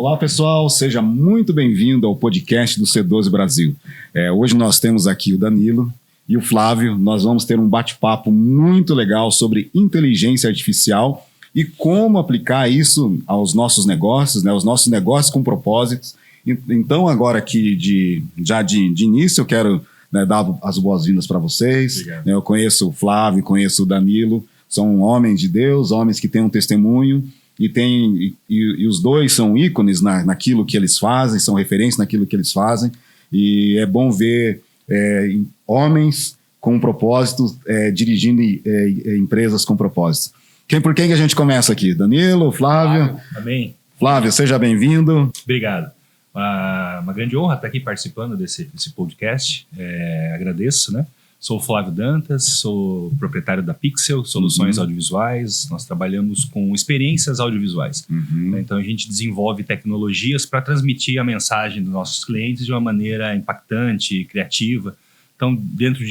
Olá pessoal, seja muito bem-vindo ao podcast do C12 Brasil. Hoje nós temos aqui o Danilo e o Flávio. Nós vamos ter um bate-papo muito legal sobre inteligência artificial e como aplicar isso aos nossos negócios, né? Os nossos negócios com propósitos. Então agora aqui de início eu quero dar as boas-vindas para vocês. Eu conheço o Flávio, conheço o Danilo, são homens de Deus, homens que têm um testemunho. E os dois são ícones naquilo que eles fazem, são referências naquilo que eles fazem. E é bom ver homens com propósitos dirigindo empresas com propósitos. Por quem que a gente começa aqui? Danilo, Flávio? Amém. Flávio, seja bem-vindo. Obrigado. Uma grande honra estar aqui participando desse podcast. Agradeço, né? Sou o Flávio Dantas, sou proprietário da Pixel Soluções Audiovisuais. Nós trabalhamos com experiências audiovisuais. Então, a gente desenvolve tecnologias para transmitir a mensagem dos nossos clientes de uma maneira impactante, criativa. Então, dentro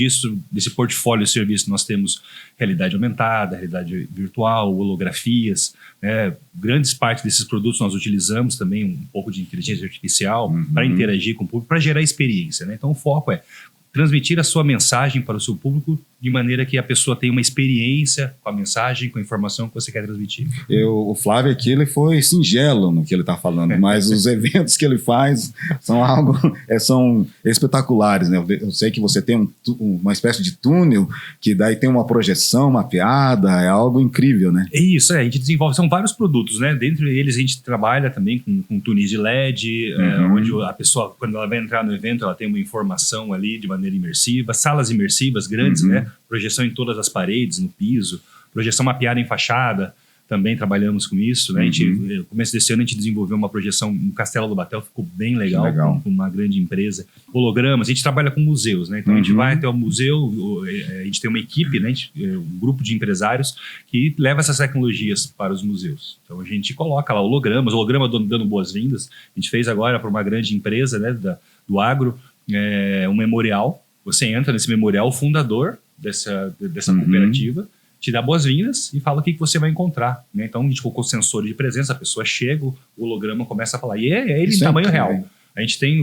desse portfólio de serviço, nós temos realidade aumentada, realidade virtual, holografias. Grandes partes desses produtos nós utilizamos também um pouco de inteligência artificial para interagir com o público, para gerar experiência, né? Então, o foco é transmitir a sua mensagem para o seu público de maneira que a pessoa tenha uma experiência com a mensagem, com a informação que você quer transmitir. O Flávio aqui, ele foi singelo no que ele está falando, mas os eventos que ele faz são espetaculares, né? Eu sei que você tem uma espécie de túnel que daí tem uma projeção mapeada, é algo incrível, né? Isso, a gente desenvolve, são vários produtos, né? Dentre eles a gente trabalha também com túneis de LED, onde a pessoa, quando ela vai entrar no evento, ela tem uma informação ali de maneira imersiva, salas imersivas grandes, né? Projeção em todas as paredes, no piso, projeção mapeada em fachada, também trabalhamos com isso, né? No começo desse ano a gente desenvolveu uma projeção no Castelo do Batel, ficou bem legal. Com uma grande empresa. Hologramas, a gente trabalha com museus, né? Então a gente vai até o museu, a gente tem uma equipe, né? Um grupo de empresários que leva essas tecnologias para os museus. Então a gente coloca lá holograma dando boas-vindas. A gente fez agora para uma grande empresa, né? Do agro, um memorial. Você entra nesse memorial, o fundador dessa cooperativa te dá boas-vindas e fala o que você vai encontrar, né? Então a gente colocou sensores de presença, a pessoa chega, o holograma começa a falar, e é ele em tamanho real. A gente tem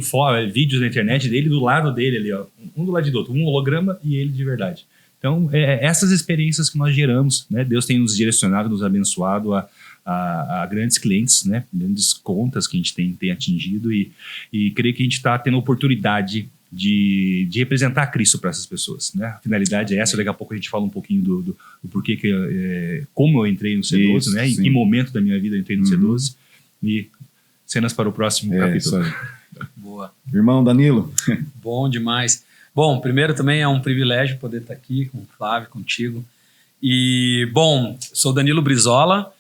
vídeos na internet dele do lado dele ali, ó, um do lado do outro, um holograma e ele de verdade. Então essas experiências que nós geramos, né? Deus tem nos direcionado, nos abençoado a grandes clientes, né? Grandes contas que a gente tem atingido e creio que a gente está tendo a oportunidade de representar Cristo para essas pessoas, né? A finalidade é essa. Daqui a pouco a gente fala um pouquinho do porquê como eu entrei no C12, isso, né? Em que momento da minha vida eu entrei no C12 e cenas para o próximo capítulo. Boa. Irmão Danilo. Bom demais. Bom, primeiro também é um privilégio poder estar aqui com o Flávio, contigo. E, bom, sou Danilo Brizola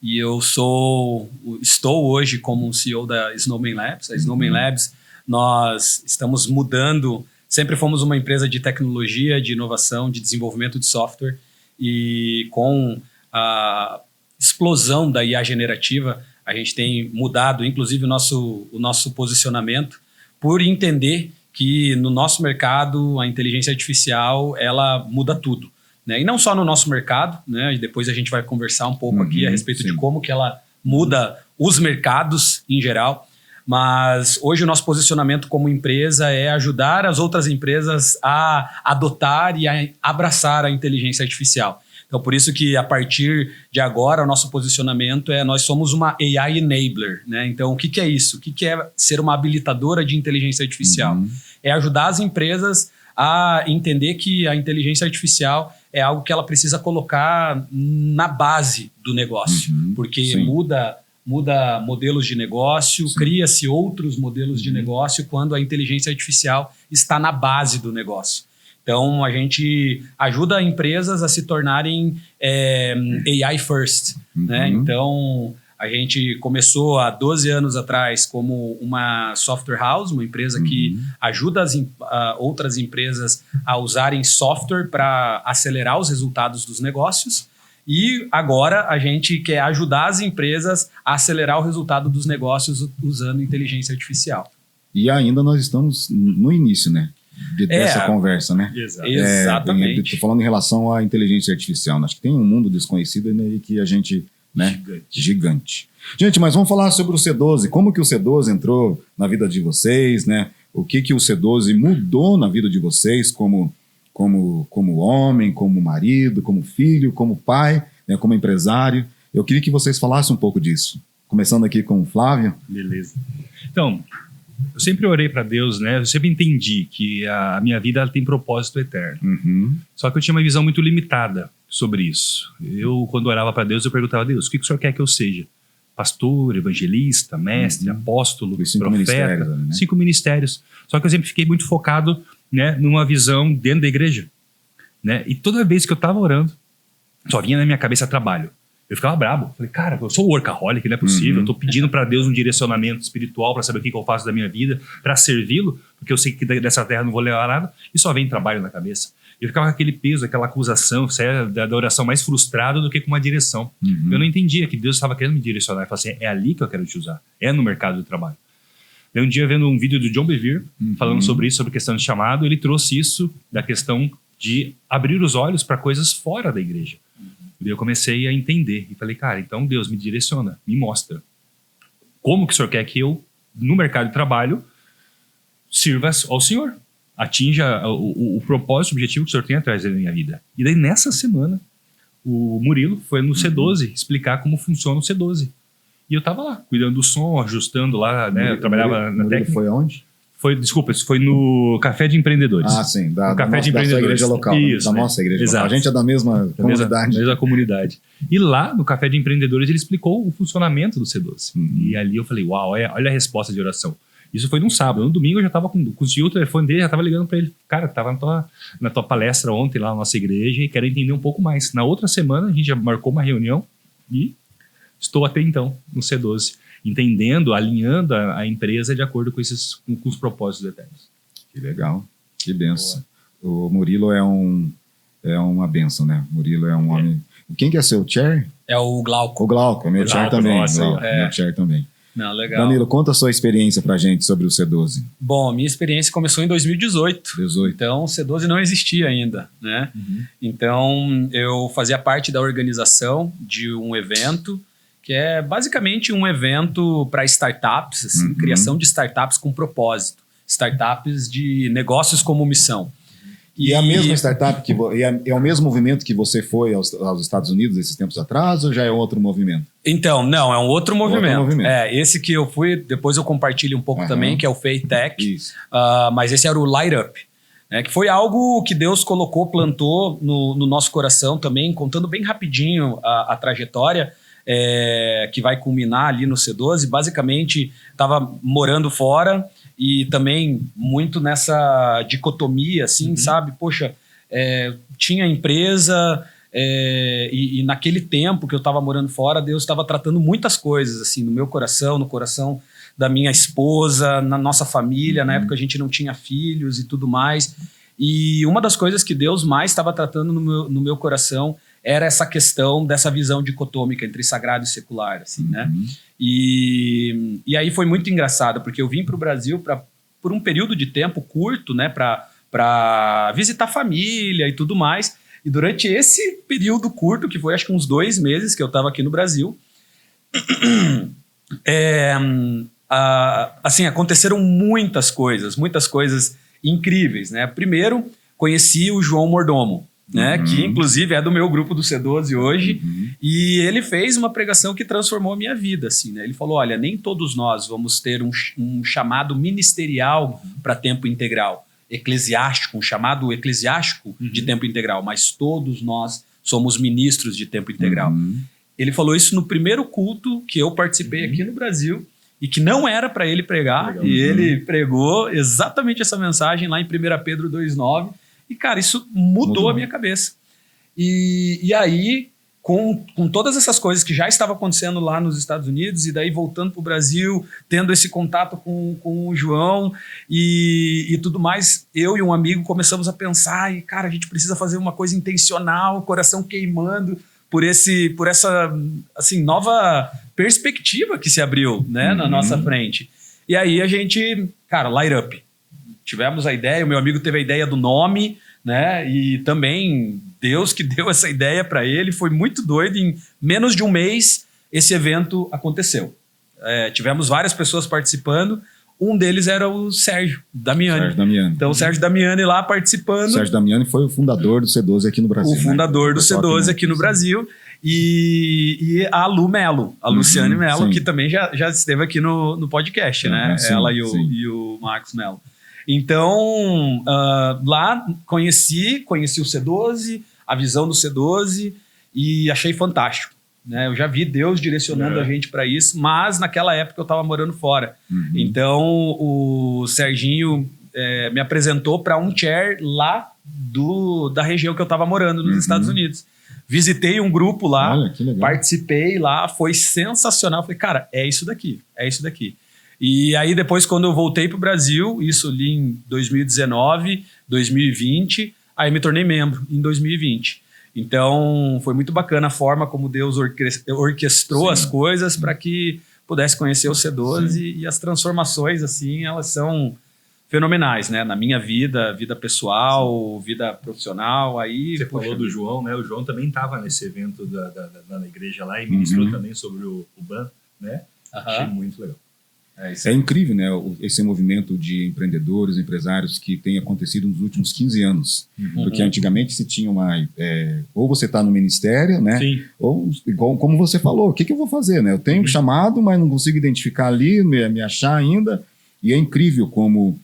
e eu estou hoje como CEO da Snowman Labs. A Snowman Labs, nós estamos mudando, sempre fomos uma empresa de tecnologia, de inovação, de desenvolvimento de software, e com a explosão da IA generativa, a gente tem mudado, inclusive, o nosso posicionamento, por entender que no nosso mercado a inteligência artificial ela muda tudo, né? E não só no nosso mercado, né? E depois a gente vai conversar um pouco aqui a respeito de como que ela muda os mercados em geral. Mas hoje o nosso posicionamento como empresa é ajudar as outras empresas a adotar e a abraçar a inteligência artificial. Então, por isso que a partir de agora o nosso posicionamento nós somos uma AI enabler, né? Então, o que é isso? O que é ser uma habilitadora de inteligência artificial? É ajudar as empresas a entender que a inteligência artificial é algo que ela precisa colocar na base do negócio, porque muda modelos de negócio, cria-se outros modelos de negócio quando a inteligência artificial está na base do negócio. Então, a gente ajuda empresas a se tornarem AI first, né? Então, a gente começou há 12 anos atrás como uma software house, uma empresa que ajuda outras empresas a usarem software para acelerar os resultados dos negócios. E agora a gente quer ajudar as empresas a acelerar o resultado dos negócios usando inteligência artificial. E ainda nós estamos no início, né? Dessa conversa, né? Exatamente. Estou falando em relação à inteligência artificial. Acho que tem um mundo desconhecido, né, que a gente né? Gigante. Gente, mas vamos falar sobre o C12. Como que o C12 entrou na vida de vocês, né? O que o C12 mudou na vida de vocês como homem, como marido, como filho, como pai, né? Como empresário. Eu queria que vocês falassem um pouco disso. Começando aqui com o Flávio. Beleza. Então, eu sempre orei para Deus, né? Eu sempre entendi que a minha vida ela tem propósito eterno. Uhum. Só que eu tinha uma visão muito limitada sobre isso. Eu, quando orava para Deus, eu perguntava a Deus, o que o Senhor quer que eu seja? Pastor, evangelista, mestre, apóstolo, profeta. Ministérios, né? 5 ministérios. Só que eu sempre fiquei muito focado, né, numa visão dentro da igreja. Né? E toda vez que eu estava orando, só vinha na minha cabeça trabalho. Eu ficava brabo. Falei, cara, eu sou workaholic, não é possível. Eu tô pedindo para Deus um direcionamento espiritual para saber o que eu faço da minha vida, para servi-lo, porque eu sei que dessa terra não vou levar nada, e só vem trabalho na cabeça. Eu ficava com aquele peso, aquela acusação, da oração mais frustrada do que com uma direção. Eu não entendia que Deus estava querendo me direcionar. Eu falei assim, é ali que eu quero te usar. É no mercado de trabalho. Daí um dia, vendo um vídeo do John Bevere, falando sobre isso, sobre questão de chamado, ele trouxe isso da questão de abrir os olhos para coisas fora da igreja. E eu comecei a entender. E falei, cara, então Deus me direciona, me mostra. Como que o Senhor quer que eu, no mercado de trabalho, sirva ao Senhor? Atinja o propósito, o objetivo que o Senhor tem atrás da minha vida. E daí, nessa semana, o Murilo foi no C12 explicar como funciona o C12. E eu tava lá, cuidando do som, ajustando lá, né? Eu trabalhava na técnica. Foi onde? Desculpa, isso foi no Café de Empreendedores. Ah, sim, da Empreendedores. sua igreja local. Isso, da nossa igreja local. A gente é da mesma comunidade. Mesma comunidade. E lá, no Café de Empreendedores, ele explicou o funcionamento do C12. E ali eu falei, uau, olha a resposta de oração. Isso foi num sábado. No domingo eu já estava consegui o telefone dele, já estava ligando para ele. Cara, estava na tua palestra ontem lá na nossa igreja e quero entender um pouco mais. Na outra semana a gente já marcou uma reunião e estou até então no C12. Entendendo, alinhando a empresa de acordo com os propósitos eternos. Que legal, que benção. O Murilo é uma benção, né? Murilo é um homem... Quem que é seu chair? É o Glauco. O Glauco, meu chair também. Nossa, meu chair também. Não, legal. Danilo, conta a sua experiência pra gente sobre o C12. Bom, minha experiência começou em 2018. Então, o C12 não existia ainda, né? Então, eu fazia parte da organização de um evento que é basicamente um evento para startups, assim, criação de startups com propósito, startups de negócios como missão. E é a mesma startup, é o mesmo movimento que você foi aos Estados Unidos esses tempos atrás, ou já é outro movimento? Então, não, é um outro movimento. Esse que eu fui, depois eu compartilho um pouco também, que é o Faytech, mas esse era o Light Up. Que foi algo que Deus plantou no nosso coração também, contando bem rapidinho a trajetória, que vai culminar ali no C12. Basicamente, estava morando fora e também muito nessa dicotomia, assim, sabe? Poxa, tinha empresa e naquele tempo que eu estava morando fora, Deus estava tratando muitas coisas, assim, no meu coração, no coração da minha esposa, na nossa família. Na época a gente não tinha filhos e tudo mais. E uma das coisas que Deus mais estava tratando no meu coração era essa questão dessa visão dicotômica entre sagrado e secular, assim, né? E aí foi muito engraçado, porque eu vim para o Brasil por um período de tempo curto, né? Para visitar família e tudo mais. E durante esse período curto, que foi acho que uns 2 meses que eu estava aqui no Brasil, assim, aconteceram muitas coisas incríveis, né? Primeiro, conheci o João Mordomo, né? Que inclusive é do meu grupo do C12 hoje, e ele fez uma pregação que transformou a minha vida, assim, né? Ele falou, olha, nem todos nós vamos ter um chamado ministerial para tempo integral, eclesiástico, um chamado eclesiástico de tempo integral, mas todos nós somos ministros de tempo integral. Ele falou isso no primeiro culto que eu participei aqui no Brasil, e que não era para ele pregar, legal, e ele pregou exatamente essa mensagem lá em 1 Pedro 2,9, e cara, isso mudou a minha cabeça. E aí, com todas essas coisas que já estavam acontecendo lá nos Estados Unidos, e daí voltando para o Brasil, tendo esse contato com o João e tudo mais, eu e um amigo começamos a pensar, e cara, a gente precisa fazer uma coisa intencional, coração queimando, por essa assim, nova perspectiva que se abriu, né, na nossa frente. E aí a gente, cara, Light Up. Tivemos a ideia, o meu amigo teve a ideia do nome, né? E também Deus que deu essa ideia para ele, foi muito doido. Em menos de um mês, esse evento aconteceu. Tivemos várias pessoas participando. Um deles era o Sérgio Damiani. Então, o Sérgio Damiani lá participando. O Sérgio Damiani foi o fundador do C12 aqui no Brasil. O fundador do C12 aqui no Brasil. E a Lu Melo, a Luciane Melo, que também já esteve aqui no podcast, né? Sim, ela e o Marcos Melo. Então, lá conheci o C12, a visão do C12, e achei fantástico. Né? Eu já vi Deus direcionando a gente para isso, mas naquela época eu estava morando fora. Então, o Serginho me apresentou para um chair lá da região que eu estava morando, nos Estados Unidos. Visitei um grupo lá, participei lá, foi sensacional. Falei, cara, é isso daqui. E aí depois, quando eu voltei para o Brasil, isso ali em 2019, 2020, aí me tornei membro em 2020. Então, foi muito bacana a forma como Deus orquestrou as coisas para que pudesse conhecer o C12 e as transformações, assim, elas são fenomenais, né? Na minha vida pessoal, vida profissional, aí... Você falou do João, né? O João também estava nesse evento da igreja lá e ministrou também sobre o BAN, né? Achei muito legal. É incrível, né? Esse movimento de empreendedores, empresários que tem acontecido nos últimos 15 anos. Porque antigamente se tinha ou você está no ministério, né? Sim. Ou, como você falou, o que eu vou fazer, né? Eu tenho chamado, mas não consigo identificar ali, me achar ainda. E é incrível como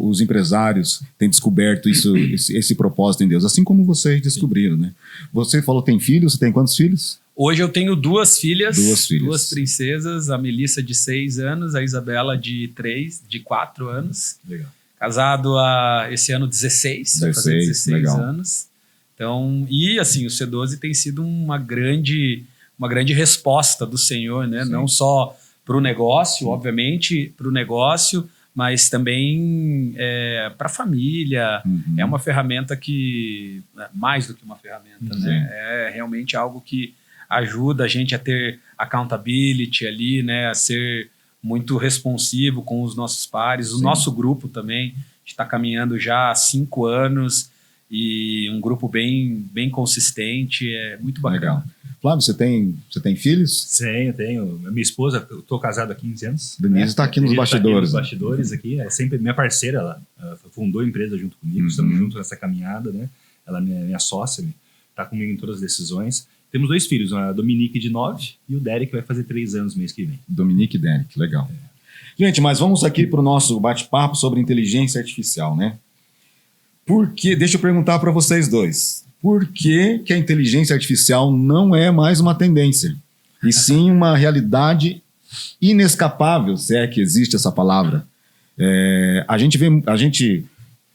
os empresários têm descoberto esse propósito em Deus, assim como vocês descobriram, né? Você falou tem filhos, você tem quantos filhos? Hoje eu tenho duas filhas, duas duas princesas, a Melissa de 6 anos, a Isabela de 4 anos. Legal. Casado esse ano 16, vai fazer 16 anos. Então, e assim, o C12 tem sido uma grande resposta do Senhor, né? Não só para o negócio, obviamente, para o negócio, mas também para a família. É uma ferramenta que, mais do que uma ferramenta, né? É realmente algo que ajuda a gente a ter accountability ali, né? A ser muito responsivo com os nossos pares. O nosso grupo também está caminhando já há 5 anos e um grupo bem consistente, é muito bacana. Legal. Flávio, você tem filhos? Sim, eu tenho. Minha esposa, eu estou casado há 15 anos. Denise está aqui nos bastidores. Tá aqui nos bastidores aqui, é sempre minha parceira, ela fundou a empresa junto comigo, estamos juntos nessa caminhada, né? Ela é minha sócia, está comigo em todas as decisões. Temos 2 filhos, a Dominique de 9 e o Derek vai fazer 3 anos mês que vem. Dominique e Derek, legal. Gente, mas vamos aqui para o nosso bate-papo sobre inteligência artificial, né? Deixa eu perguntar para vocês dois. Por que a inteligência artificial não é mais uma tendência, e sim uma realidade inescapável, se é que existe essa palavra?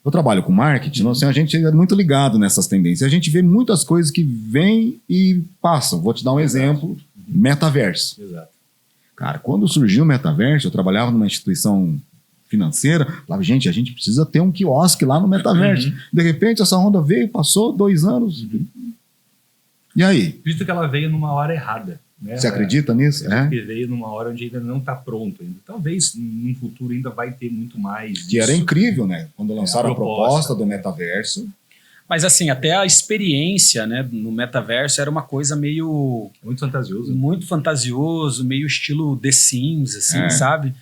Eu trabalho com marketing, a gente é muito ligado nessas tendências. A gente vê muitas coisas que vêm e passam. Vou te dar um exemplo: metaverso. Exato. Cara, quando surgiu o metaverso, eu trabalhava numa instituição financeira, falava, gente, a gente precisa ter um quiosque lá no metaverso. De repente, essa onda veio, passou 2 anos. E aí? Visto que ela veio numa hora errada. Né? Você acredita nisso? Porque veio numa hora onde ainda não está pronto. Ainda. Talvez no futuro ainda vai ter muito mais disso. Que era incrível, né? Quando lançaram a proposta do metaverso. Mas assim, até a experiência, né, no metaverso era uma coisa meio... Muito fantasioso. Muito fantasioso, meio estilo The Sims, assim, sabe?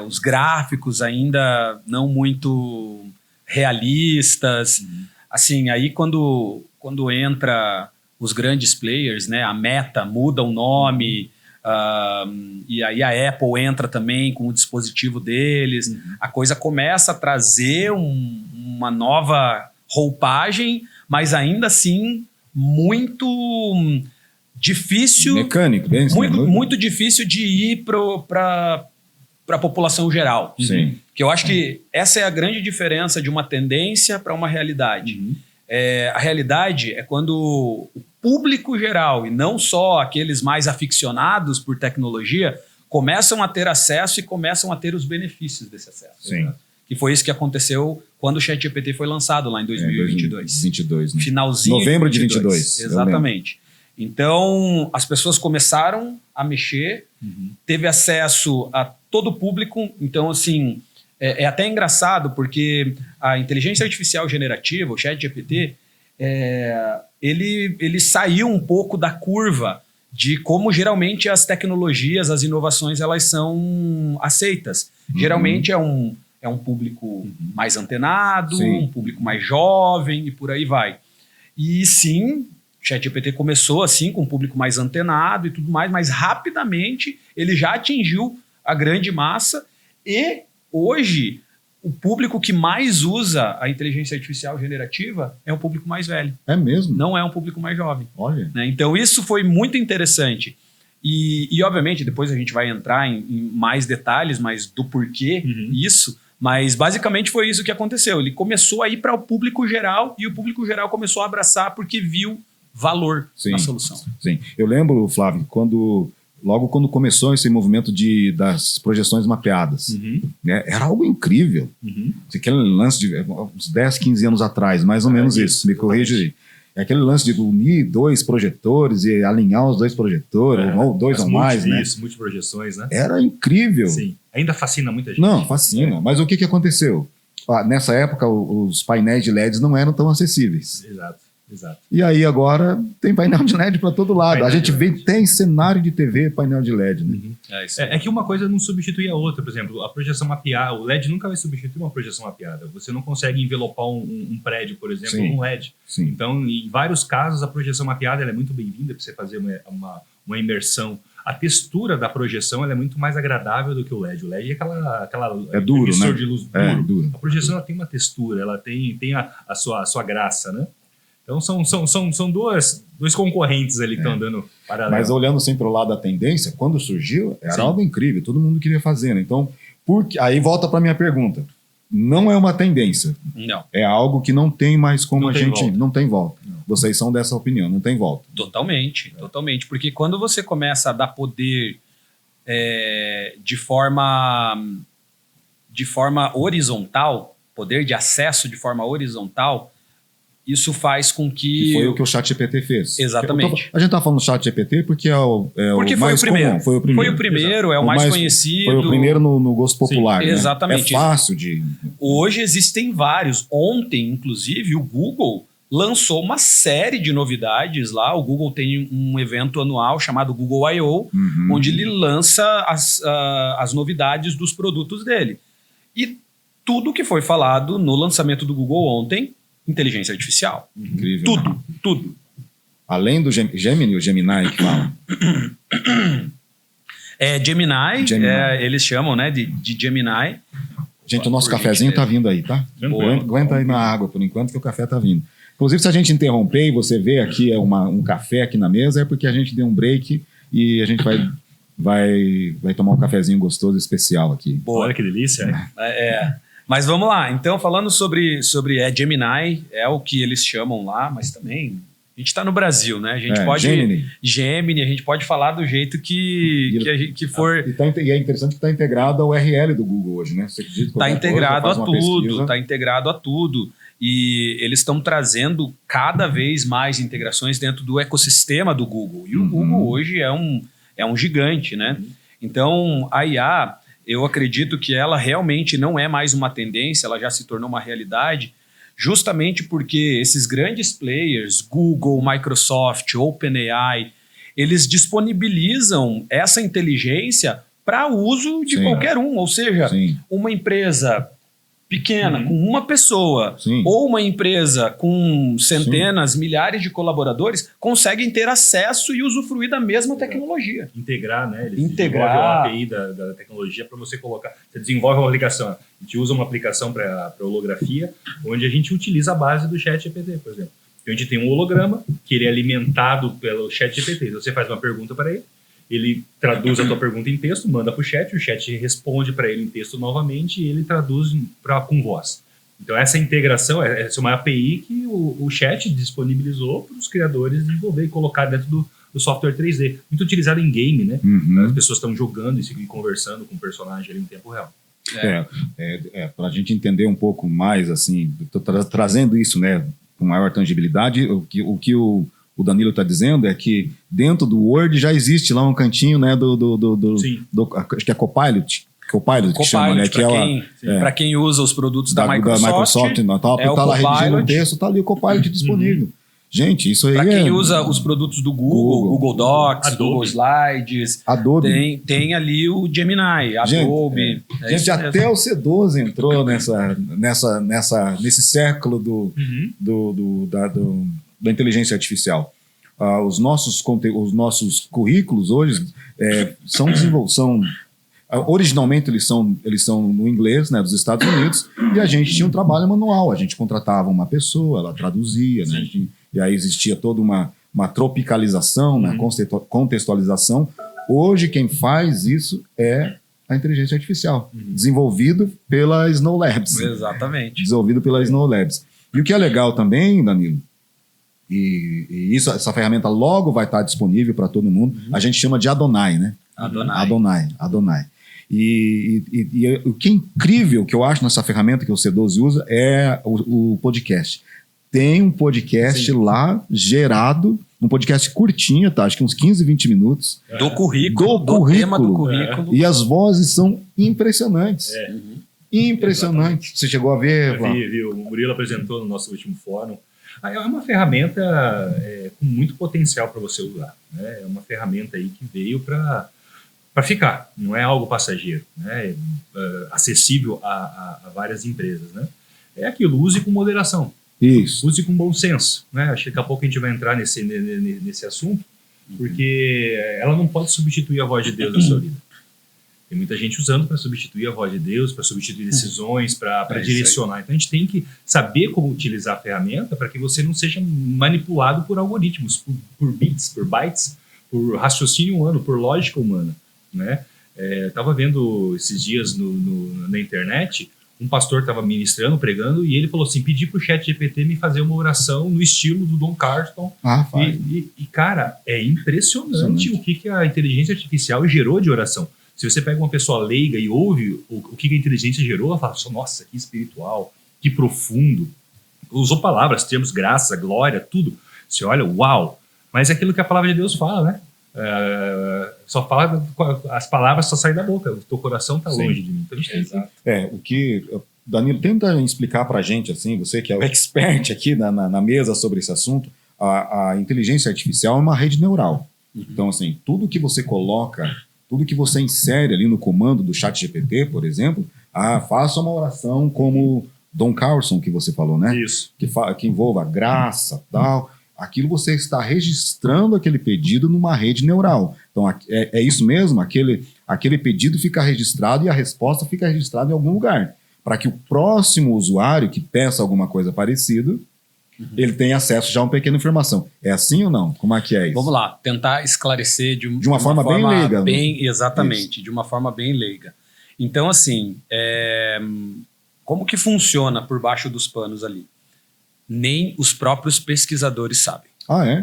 Os gráficos ainda não muito realistas. Assim, aí quando entra os grandes players, né, a Meta muda o nome, e aí a Apple entra também com o dispositivo deles, a coisa começa a trazer uma nova roupagem, mas ainda assim muito difícil, mecânico, muito difícil de ir para a população geral. Sim. Que eu acho que essa é a grande diferença de uma tendência para uma realidade. A realidade é quando o público geral, e não só aqueles mais aficionados por tecnologia, começam a ter acesso e começam a ter os benefícios desse acesso. Sim. Que foi isso que aconteceu quando o ChatGPT foi lançado lá em 2022. 2022, né? Finalzinho Novembro de 22. Exatamente. Então, as pessoas começaram a mexer, teve acesso a todo o público. Então, assim, É até engraçado, porque a inteligência artificial generativa, o ChatGPT, ele saiu um pouco da curva de como geralmente as tecnologias, as inovações, elas são aceitas. Geralmente é um público mais antenado, um público mais jovem e por aí vai. E sim, o ChatGPT começou assim com um público mais antenado e tudo mais, mas rapidamente ele já atingiu a grande massa e hoje o público que mais usa a inteligência artificial generativa é um público mais velho. É mesmo? Não é um público mais jovem. Olha. Né? Então isso foi muito interessante. E obviamente depois a gente vai entrar em mais detalhes, mas do porquê isso. Mas basicamente foi isso que aconteceu. Ele começou a ir para o público geral e o público geral começou a abraçar porque viu valor na solução. Sim. Eu lembro, Flávio, logo quando começou esse movimento das projeções mapeadas, né, era algo incrível. Aquele lance de uns 10, 15 anos atrás, mais ou menos isso, me corrija aí. É aquele lance de unir 2 projetores e alinhar os 2 projetores, ou 2 ou mais, né? Isso, multiprojeções, né? Era incrível. Sim. Ainda fascina muita gente. Não, fascina. Mas o que aconteceu? Nessa época, os painéis de LEDs não eram tão acessíveis. Exato. E aí agora tem painel de LED para todo lado. A gente vê, tem cenário de TV, painel de LED. Né? É que uma coisa não substitui a outra. Por exemplo, a projeção mapeada, o LED nunca vai substituir uma projeção mapeada. Você não consegue envelopar um prédio, por exemplo, com um LED. Sim. Então, em vários casos, a projeção mapeada ela é muito bem-vinda para você fazer uma imersão. A textura da projeção ela é muito mais agradável do que o LED. O LED é aquela duro, emissor né? de luz duro. A projeção ela tem uma textura, ela tem a sua graça, né? Então são dois concorrentes ali que estão andando paralelo. Mas olhando sempre para o lado da tendência, quando surgiu, era algo incrível, todo mundo queria fazer. Né? Então, aí volta para a minha pergunta. Não é uma tendência. Não. É algo que não tem mais como não a tem gente... volta. Não tem volta. Vocês são dessa opinião, não tem volta. Totalmente. Porque quando você começa a dar poder de forma horizontal, poder de acesso de forma horizontal, isso faz com que... E foi o que o ChatGPT fez. Exatamente. A gente está falando do ChatGPT porque porque o mais comum. Foi o primeiro. É o mais conhecido. Foi o primeiro no gosto popular. Né? Exatamente. É fácil de... Hoje existem vários. Ontem, inclusive, o Google lançou uma série de novidades lá. O Google tem um evento anual chamado Google I.O., onde ele lança as novidades dos produtos dele. E tudo que foi falado no lançamento do Google ontem, inteligência artificial. Incrível. Tudo. Além do Gemini, o Gemini que fala. Gemini. Eles chamam, né, de Gemini. Gente, o nosso cafezinho tá vindo aí, tá? Aguenta aí na água por enquanto que o café tá vindo. Inclusive, se a gente interromper e você vê aqui um café aqui na mesa, é porque a gente deu um break e a gente vai tomar um cafezinho gostoso especial aqui. Boa. Olha que delícia. Mas vamos lá. Então, falando sobre Gemini, é o que eles chamam lá, mas também a gente está no Brasil, né? A gente pode... Gemini, a gente pode falar do jeito que for... E é interessante que está integrado ao URL do Google hoje, né? Você acredita que está integrado a tudo, está integrado a tudo. E eles estão trazendo cada vez mais integrações dentro do ecossistema do Google. E o Google hoje é um gigante, né? Então, a IA, eu acredito que ela realmente não é mais uma tendência, ela já se tornou uma realidade, justamente porque esses grandes players, Google, Microsoft, OpenAI, eles disponibilizam essa inteligência para uso de qualquer um. Ou seja, uma empresa pequena, com uma pessoa, ou uma empresa com centenas, milhares de colaboradores, conseguem ter acesso e usufruir da mesma tecnologia. Integrar, né? Eles desenvolvem uma API da tecnologia para você colocar. Você desenvolve uma aplicação. A gente usa uma aplicação para holografia, onde a gente utiliza a base do ChatGPT, por exemplo. Então, a gente tem um holograma que ele é alimentado pelo ChatGPT. Então, você faz uma pergunta para ele traduz a tua pergunta em texto, manda para o chat responde para ele em texto novamente e ele traduz com voz. Então, essa integração, essa é uma API que o chat disponibilizou para os criadores desenvolver e colocar dentro do software 3D. Muito utilizado em game, né? As pessoas estão jogando e conversando com o personagem ali em tempo real. Para a gente entender um pouco mais, assim, trazendo isso, né, com maior tangibilidade, o que o Danilo está dizendo é que dentro do Word já existe lá um cantinho, né, acho que é Copilot, Copilot que chama, né? Para quem usa os produtos da Microsoft, tá lá redigindo um texto, tá ali o Copilot disponível. Gente, isso aí para quem usa os produtos do Google Docs, Adobe. Google Slides, Adobe. Tem ali o Gemini, Adobe. Gente, até o C12 entrou nesse século da inteligência artificial. Os nossos currículos hoje originalmente eles são no inglês, né, dos Estados Unidos, e a gente tinha um trabalho manual. A gente contratava uma pessoa, ela traduzia, né, e aí existia toda uma tropicalização, né, contextualização. Hoje quem faz isso é a inteligência artificial, desenvolvido pela Snow Labs. Exatamente. Desenvolvido pela Snow Labs. E o que é legal também, Danilo, e essa ferramenta logo vai estar disponível para todo mundo, a gente chama de Adonai, né? Adonai. E o que é incrível que eu acho nessa ferramenta que o C12 usa é o podcast. Tem um podcast lá gerado, um podcast curtinho, tá? Acho que uns 15, 20 minutos. Do currículo. Do tema do currículo. E as vozes são impressionantes. Impressionantes. Você chegou a ver? Vi. O Murilo apresentou no nosso último fórum. É uma ferramenta com muito potencial para você usar, né? É uma ferramenta aí que veio para ficar, não é algo passageiro, né? Acessível a várias empresas, né? É aquilo, use com moderação. Isso. Use com bom senso, né? Acho que daqui a pouco a gente vai entrar nesse assunto, porque ela não pode substituir a voz de Deus na sua vida. Tem muita gente usando para substituir a voz de Deus, para substituir decisões, para direcionar. Então a gente tem que saber como utilizar a ferramenta para que você não seja manipulado por algoritmos, por bits, por bytes, por raciocínio humano, por lógica humana, né? Estava vendo esses dias na internet, um pastor estava ministrando, pregando, e ele falou assim, pedi para o ChatGPT me fazer uma oração no estilo do Don Carson. E cara, é impressionante o que a inteligência artificial gerou de oração. Se você pega uma pessoa leiga e ouve o que a inteligência gerou, ela fala, nossa, que espiritual, que profundo. Usou palavras, termos, graça, glória, tudo. Você olha, uau. Mas é aquilo que a palavra de Deus fala, né? Só fala, as palavras só saem da boca. O teu coração está longe de mim. Então a gente tem o que... Danilo, tenta explicar para a gente, assim, você que é o expert aqui na mesa sobre esse assunto, a inteligência artificial é uma rede neural. Então, assim, tudo que você coloca... Tudo que você insere ali no comando do ChatGPT, por exemplo, faça uma oração como Don Carson, que você falou, né? Isso. Que envolva graça, tal. Aquilo você está registrando aquele pedido numa rede neural. Então, é isso mesmo? Aquele pedido fica registrado e a resposta fica registrada em algum lugar. Para que o próximo usuário que peça alguma coisa parecida, ele tem acesso já a uma pequena informação. É assim ou não? Como é que é isso? Vamos lá, tentar esclarecer de uma forma bem leiga. Exatamente, isso. De uma forma bem leiga. Então, assim, como que funciona por baixo dos panos ali? Nem os próprios pesquisadores sabem.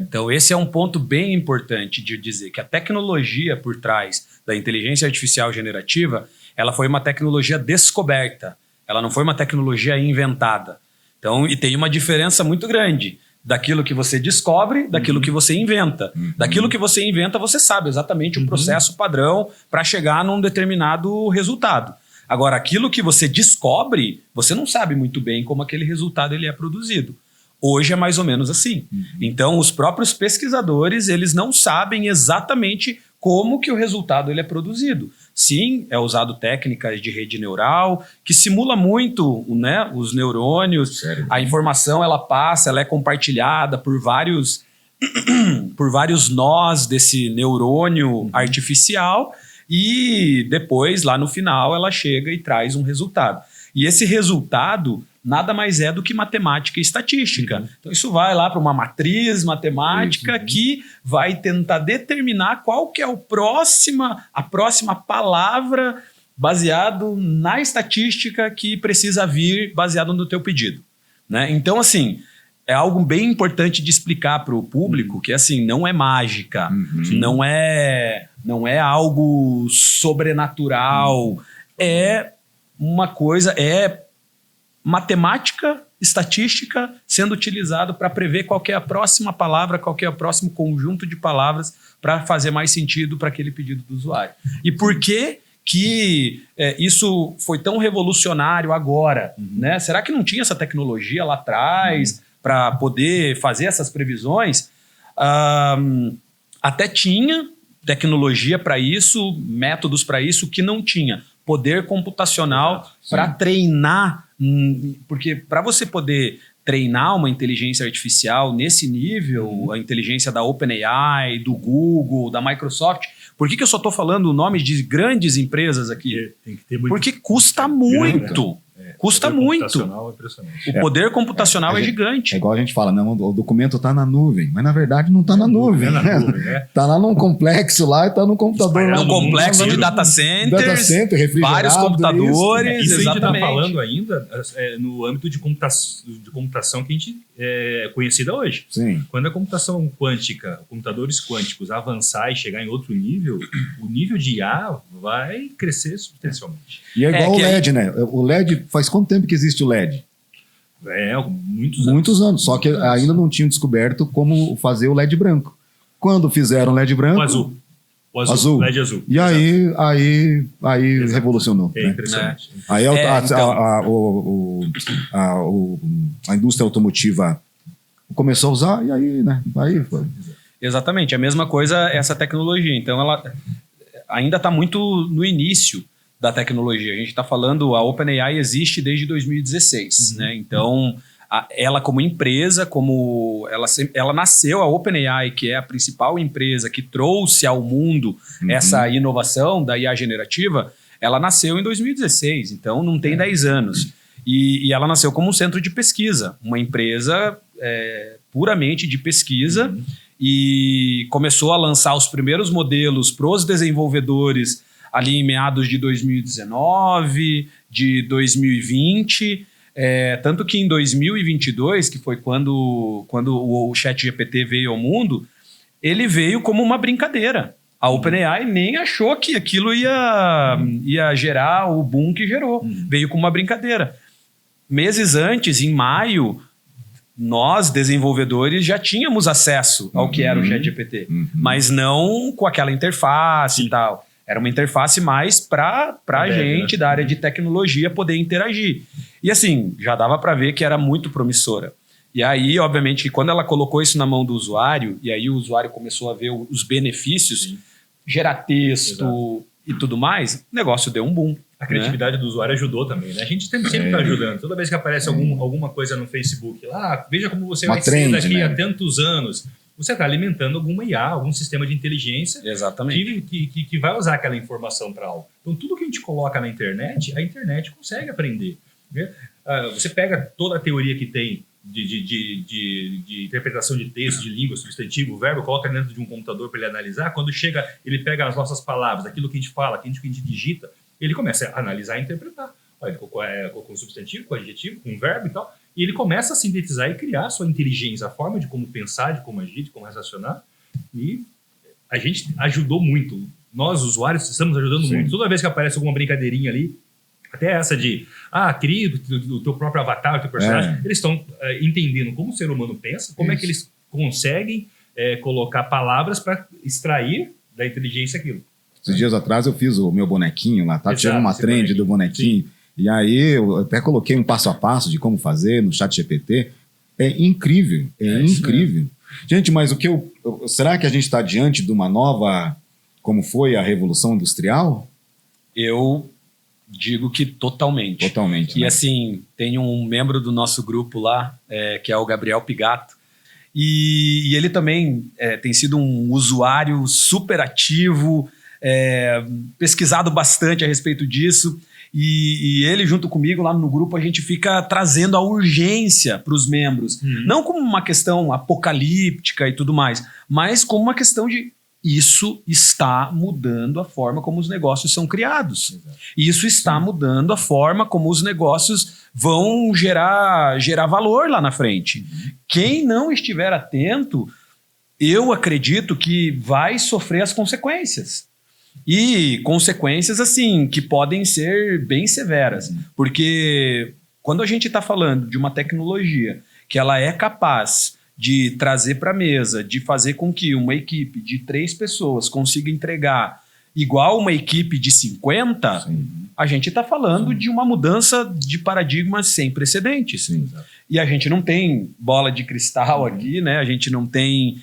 Então, esse é um ponto bem importante de dizer que a tecnologia por trás da inteligência artificial generativa, ela foi uma tecnologia descoberta. Ela não foi uma tecnologia inventada. Então, e tem uma diferença muito grande daquilo que você descobre, daquilo que você inventa. Daquilo que você inventa, você sabe exatamente o processo padrão para chegar num determinado resultado. Agora, aquilo que você descobre, você não sabe muito bem como aquele resultado ele é produzido. Hoje é mais ou menos assim. Então, os próprios pesquisadores, eles não sabem exatamente como que o resultado ele é produzido. Sim, é usado técnicas de rede neural, que simula muito, né, os neurônios. Sério? A informação ela passa, ela é compartilhada por vários nós desse neurônio artificial e depois, lá no final, ela chega e traz um resultado. E esse resultado nada mais é do que matemática e estatística. Então isso vai lá para uma matriz matemática que vai tentar determinar qual que é a próxima palavra baseado na estatística que precisa vir baseado no teu pedido, né? Então, assim, é algo bem importante de explicar para o público que, assim, não é mágica, não é algo sobrenatural, é uma coisa, matemática, estatística sendo utilizado para prever qual que é a próxima palavra, qual que é o próximo conjunto de palavras para fazer mais sentido para aquele pedido do usuário. E por que que isso foi tão revolucionário agora, né? Será que não tinha essa tecnologia lá atrás para poder fazer essas previsões? Até tinha tecnologia para isso, métodos para isso, que não tinha. Poder computacional para treinar, porque para você poder treinar uma inteligência artificial nesse nível, a inteligência da OpenAI, do Google, da Microsoft. Por que eu só estou falando o nome de grandes empresas aqui? Tem que ter muito. Porque custa muito. Custa muito. O poder computacional é gigante. É igual a gente fala, não, o documento está na nuvem, mas na verdade não está na nuvem. Está lá num complexo lá e está no computador. Num complexo de data centers, vários computadores. Isso a gente está exatamente. falando ainda no âmbito de computação que a gente é conhecida hoje. Sim. Quando a computação quântica, computadores quânticos avançar e chegar em outro nível, o nível de IA vai crescer substancialmente. E é igual o LED, né? O LED, faz quanto tempo que existe o LED? Muitos anos. Muitos anos, só que ainda não tinham descoberto como fazer o LED branco. Quando fizeram o LED branco... O azul. LED azul. E aí revolucionou. É impressionante. Aí a indústria automotiva começou a usar e aí, né? Aí foi. Exatamente, a mesma coisa essa tecnologia. Então ela ainda está muito no início da tecnologia. A gente está falando, a OpenAI existe desde 2016, né? Então ela como empresa, como ela nasceu, a OpenAI, que é a principal empresa que trouxe ao mundo essa inovação da IA generativa, ela nasceu em 2016, então não tem 10 anos. E ela nasceu como um centro de pesquisa, uma empresa puramente de pesquisa, e começou a lançar os primeiros modelos para os desenvolvedores ali em meados de 2019, de 2020... tanto que em 2022, que foi quando o ChatGPT veio ao mundo, ele veio como uma brincadeira. A OpenAI nem achou que aquilo ia gerar o boom que gerou. Veio como uma brincadeira. Meses antes, em maio, nós, desenvolvedores, já tínhamos acesso ao que era o ChatGPT, mas não com aquela interface e tal. Era uma interface mais para a gente da área de tecnologia poder interagir. E assim, já dava para ver que era muito promissora. E aí, obviamente, que quando ela colocou isso na mão do usuário, e aí o usuário começou a ver os benefícios, gerar texto e tudo mais, o negócio deu um boom. A criatividade do usuário ajudou também, né? A gente sempre está ajudando. Toda vez que aparece alguma coisa no Facebook, veja como você vai ser daqui a tantos anos. Você está alimentando alguma IA, algum sistema de inteligência que vai usar aquela informação para algo. Então, tudo que a gente coloca na internet, a internet consegue aprender. Né? Você pega toda a teoria que tem de interpretação de texto, de língua, substantivo, verbo, coloca dentro de um computador para ele analisar. Quando chega, ele pega as nossas palavras, aquilo que a gente fala, aquilo que a gente digita, ele começa a analisar e interpretar. Ele colocou um substantivo, com adjetivo, com verbo e tal. E ele começa a sintetizar e criar a sua inteligência, a forma de como pensar, de como agir, de como raciocinar. E a gente ajudou muito. Nós, usuários, estamos ajudando muito. Toda vez que aparece alguma brincadeirinha ali, até essa de, cria o teu próprio avatar, o teu personagem, eles estão entendendo como o ser humano pensa, como é que eles conseguem colocar palavras para extrair da inteligência aquilo. Esses dias atrás eu fiz o meu bonequinho lá, tá? Tirando uma trend do bonequinho. Sim. E aí eu até coloquei um passo a passo de como fazer no ChatGPT. É incrível, incrível. Gente, mas será que a gente está diante de uma nova, como foi a Revolução Industrial? Eu digo que totalmente. Totalmente. E assim, tem um membro do nosso grupo lá, que é o Gabriel Pigato, e ele também tem sido um usuário super ativo, pesquisado bastante a respeito disso. E ele, junto comigo, lá no grupo, a gente fica trazendo a urgência para os membros. Não como uma questão apocalíptica e tudo mais, mas como uma questão de isso está mudando a forma como os negócios são criados. Exato. Isso está mudando a forma como os negócios vão gerar valor lá na frente. Quem não estiver atento, eu acredito que vai sofrer as consequências. E consequências, assim, que podem ser bem severas. Porque quando a gente está falando de uma tecnologia que ela é capaz de trazer para a mesa, de fazer com que uma equipe de 3 pessoas consiga entregar igual uma equipe de 50, Sim. a gente está falando de uma mudança de paradigma sem precedentes. Sim. E a gente não tem bola de cristal aqui, né? A gente não tem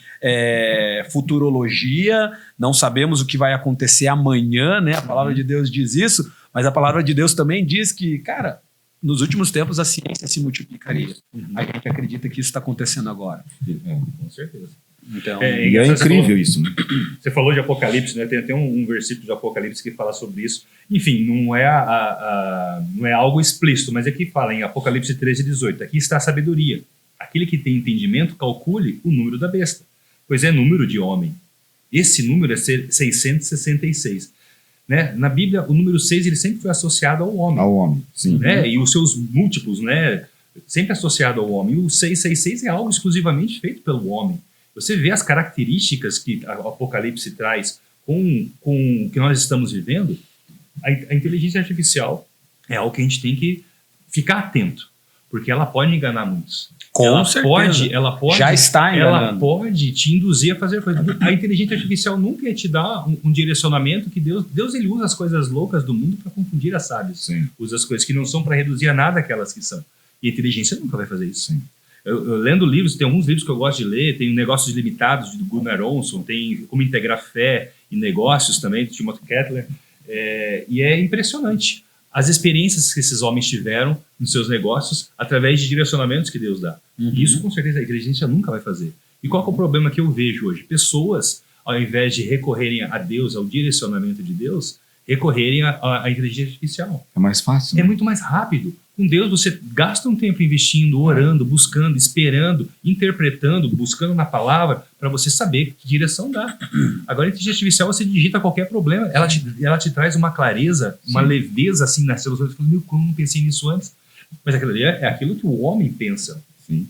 futurologia, não sabemos o que vai acontecer amanhã, né? A palavra de Deus diz isso, mas a palavra de Deus também diz que, cara, nos últimos tempos a ciência se multiplicaria. A gente acredita que isso está acontecendo agora. Com certeza. Então, E é incrível isso, né? Você falou de Apocalipse, né? Tem até um versículo de Apocalipse que fala sobre isso. Enfim, não é, não é algo explícito, mas aqui fala em Apocalipse 13:18. Aqui está a sabedoria. Aquele que tem entendimento, calcule o número da besta, pois é número de homem. Esse número é 666. Né? Na Bíblia, o número 6 ele sempre foi associado ao homem. Ao homem, sim. Né? E os seus múltiplos, né? Sempre associado ao homem. E o 666 é algo exclusivamente feito pelo homem. Você vê as características que o Apocalipse traz com o que nós estamos vivendo. A inteligência artificial é algo que a gente tem que ficar atento, porque ela pode enganar muitos. Com certeza. Ela pode, já está enganando. Ela pode te induzir a fazer coisas. A inteligência artificial nunca ia te dar um direcionamento que Deus ele usa as coisas loucas do mundo para confundir as sábios. Sim. Usa as coisas que não são para reduzir a nada aquelas que são. E a inteligência nunca vai fazer isso. Sim. Eu lendo livros, tem alguns livros que eu gosto de ler, tem Negócios Limitados, do Gunnar Olson, tem Como Integrar Fé e Negócios também, do Timothy Kettler, e é impressionante as experiências que esses homens tiveram nos seus negócios através de direcionamentos que Deus dá. E isso, com certeza, a inteligência nunca vai fazer. E qual que é o problema que eu vejo hoje? Pessoas, ao invés de recorrerem a Deus, ao direcionamento de Deus, recorrerem à inteligência artificial. É mais fácil. É Né? muito mais rápido. Com Deus você gasta um tempo investindo, orando, buscando, esperando, interpretando, buscando na palavra para você saber que direção dá. Agora, a inteligência artificial você digita qualquer problema, ela te traz uma clareza, uma leveza assim nas soluções. Você fala, meu, como eu não pensei nisso antes? Mas aquilo ali é aquilo que o homem pensa. Sim.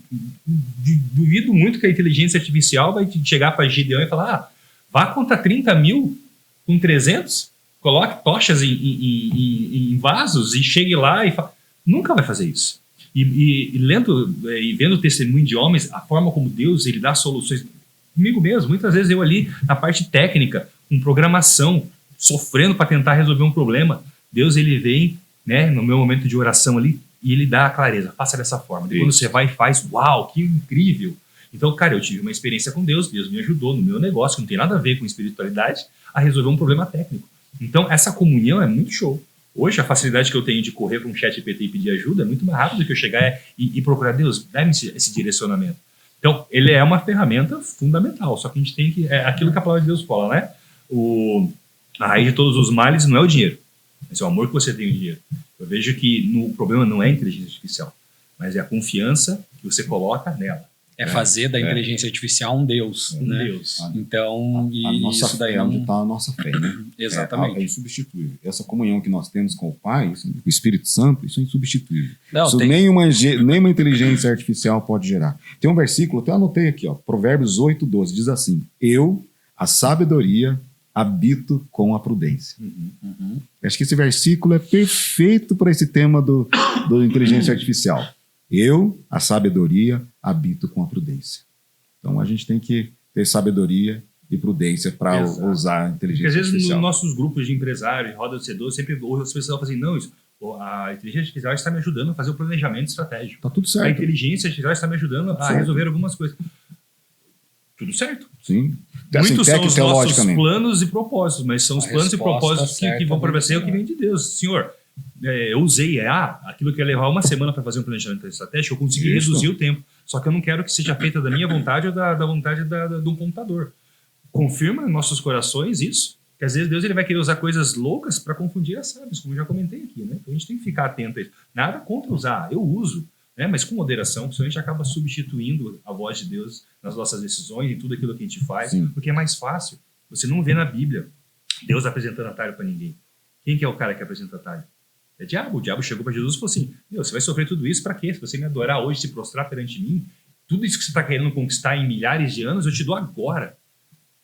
Duvido muito que a inteligência artificial vai chegar para Gideão e falar: vá contra 30 mil com 300, coloque tochas em vasos e chegue lá e fala. Nunca vai fazer isso. E lendo e vendo o testemunho de homens, a forma como Deus ele dá soluções comigo mesmo. Muitas vezes eu ali na parte técnica, com programação, sofrendo para tentar resolver um problema, Deus ele vem, né, no meu momento de oração ali e ele dá a clareza. Faça dessa forma. Quando você vai e faz, uau, que incrível. Então, cara, eu tive uma experiência com Deus. Deus me ajudou no meu negócio, que não tem nada a ver com espiritualidade, a resolver um problema técnico. Então, essa comunhão é muito show. Hoje, a facilidade que eu tenho de correr para um chat GPT e pedir ajuda é muito mais rápido do que eu chegar e procurar Deus, dá-me esse direcionamento. Então, ele é uma ferramenta fundamental, só que a gente tem que... É aquilo que a palavra de Deus fala, né? A raiz de todos os males não é o dinheiro, mas é o amor que você tem o dinheiro. Eu vejo que o problema não é a inteligência artificial, mas é a confiança que você coloca nela. É fazer da inteligência artificial um Deus. Um né? Deus. Então, a nossa isso daí fé, onde está a nossa fé, né? Exatamente. É insubstituível. Essa comunhão que nós temos com o Pai, o Espírito Santo, isso é insubstituível. Não, Isso tem... nenhuma inteligência artificial pode gerar. Tem um versículo, até anotei aqui, ó, Provérbios 8:12, diz assim: eu, a sabedoria, habito com a prudência. Acho que esse versículo é perfeito para esse tema do inteligência artificial. Eu, a sabedoria, habito com a prudência. Então a gente tem que ter sabedoria e prudência para usar a inteligência Porque às vezes artificial. nos nossos grupos de empresários, de roda de C12, sempre ouço as pessoas falam assim, não, a inteligência artificial está me ajudando a fazer o planejamento estratégico. Tá tudo A certo. inteligência artificial está me ajudando a resolver algumas coisas. Tudo certo. Sim. Muitos são os nossos teologicamente. planos e propósitos, mas são os A planos e resposta propósitos que vão para você, é o que vem de Deus. Senhor, eu usei aquilo que ia levar uma semana para fazer um planejamento estratégico, eu consegui reduzir o tempo. Só que eu não quero que seja feita da minha vontade ou da vontade de um computador. Confirma em nossos corações isso, que às vezes Deus ele vai querer usar coisas loucas para confundir as sábios, como eu já comentei aqui, né? Então a gente tem que ficar atento a isso. Nada contra usar, eu uso, né? Mas com moderação, porque a gente acaba substituindo a voz de Deus nas nossas decisões, em tudo aquilo que a gente faz, Sim. porque é mais fácil. Você não vê na Bíblia Deus apresentando atalho para ninguém. Quem que é o cara que apresenta atalho? É o diabo. O diabo chegou para Jesus e falou assim, você vai sofrer tudo isso para quê? Se você me adorar hoje, se prostrar perante mim, tudo isso que você está querendo conquistar em milhares de anos, eu te dou agora.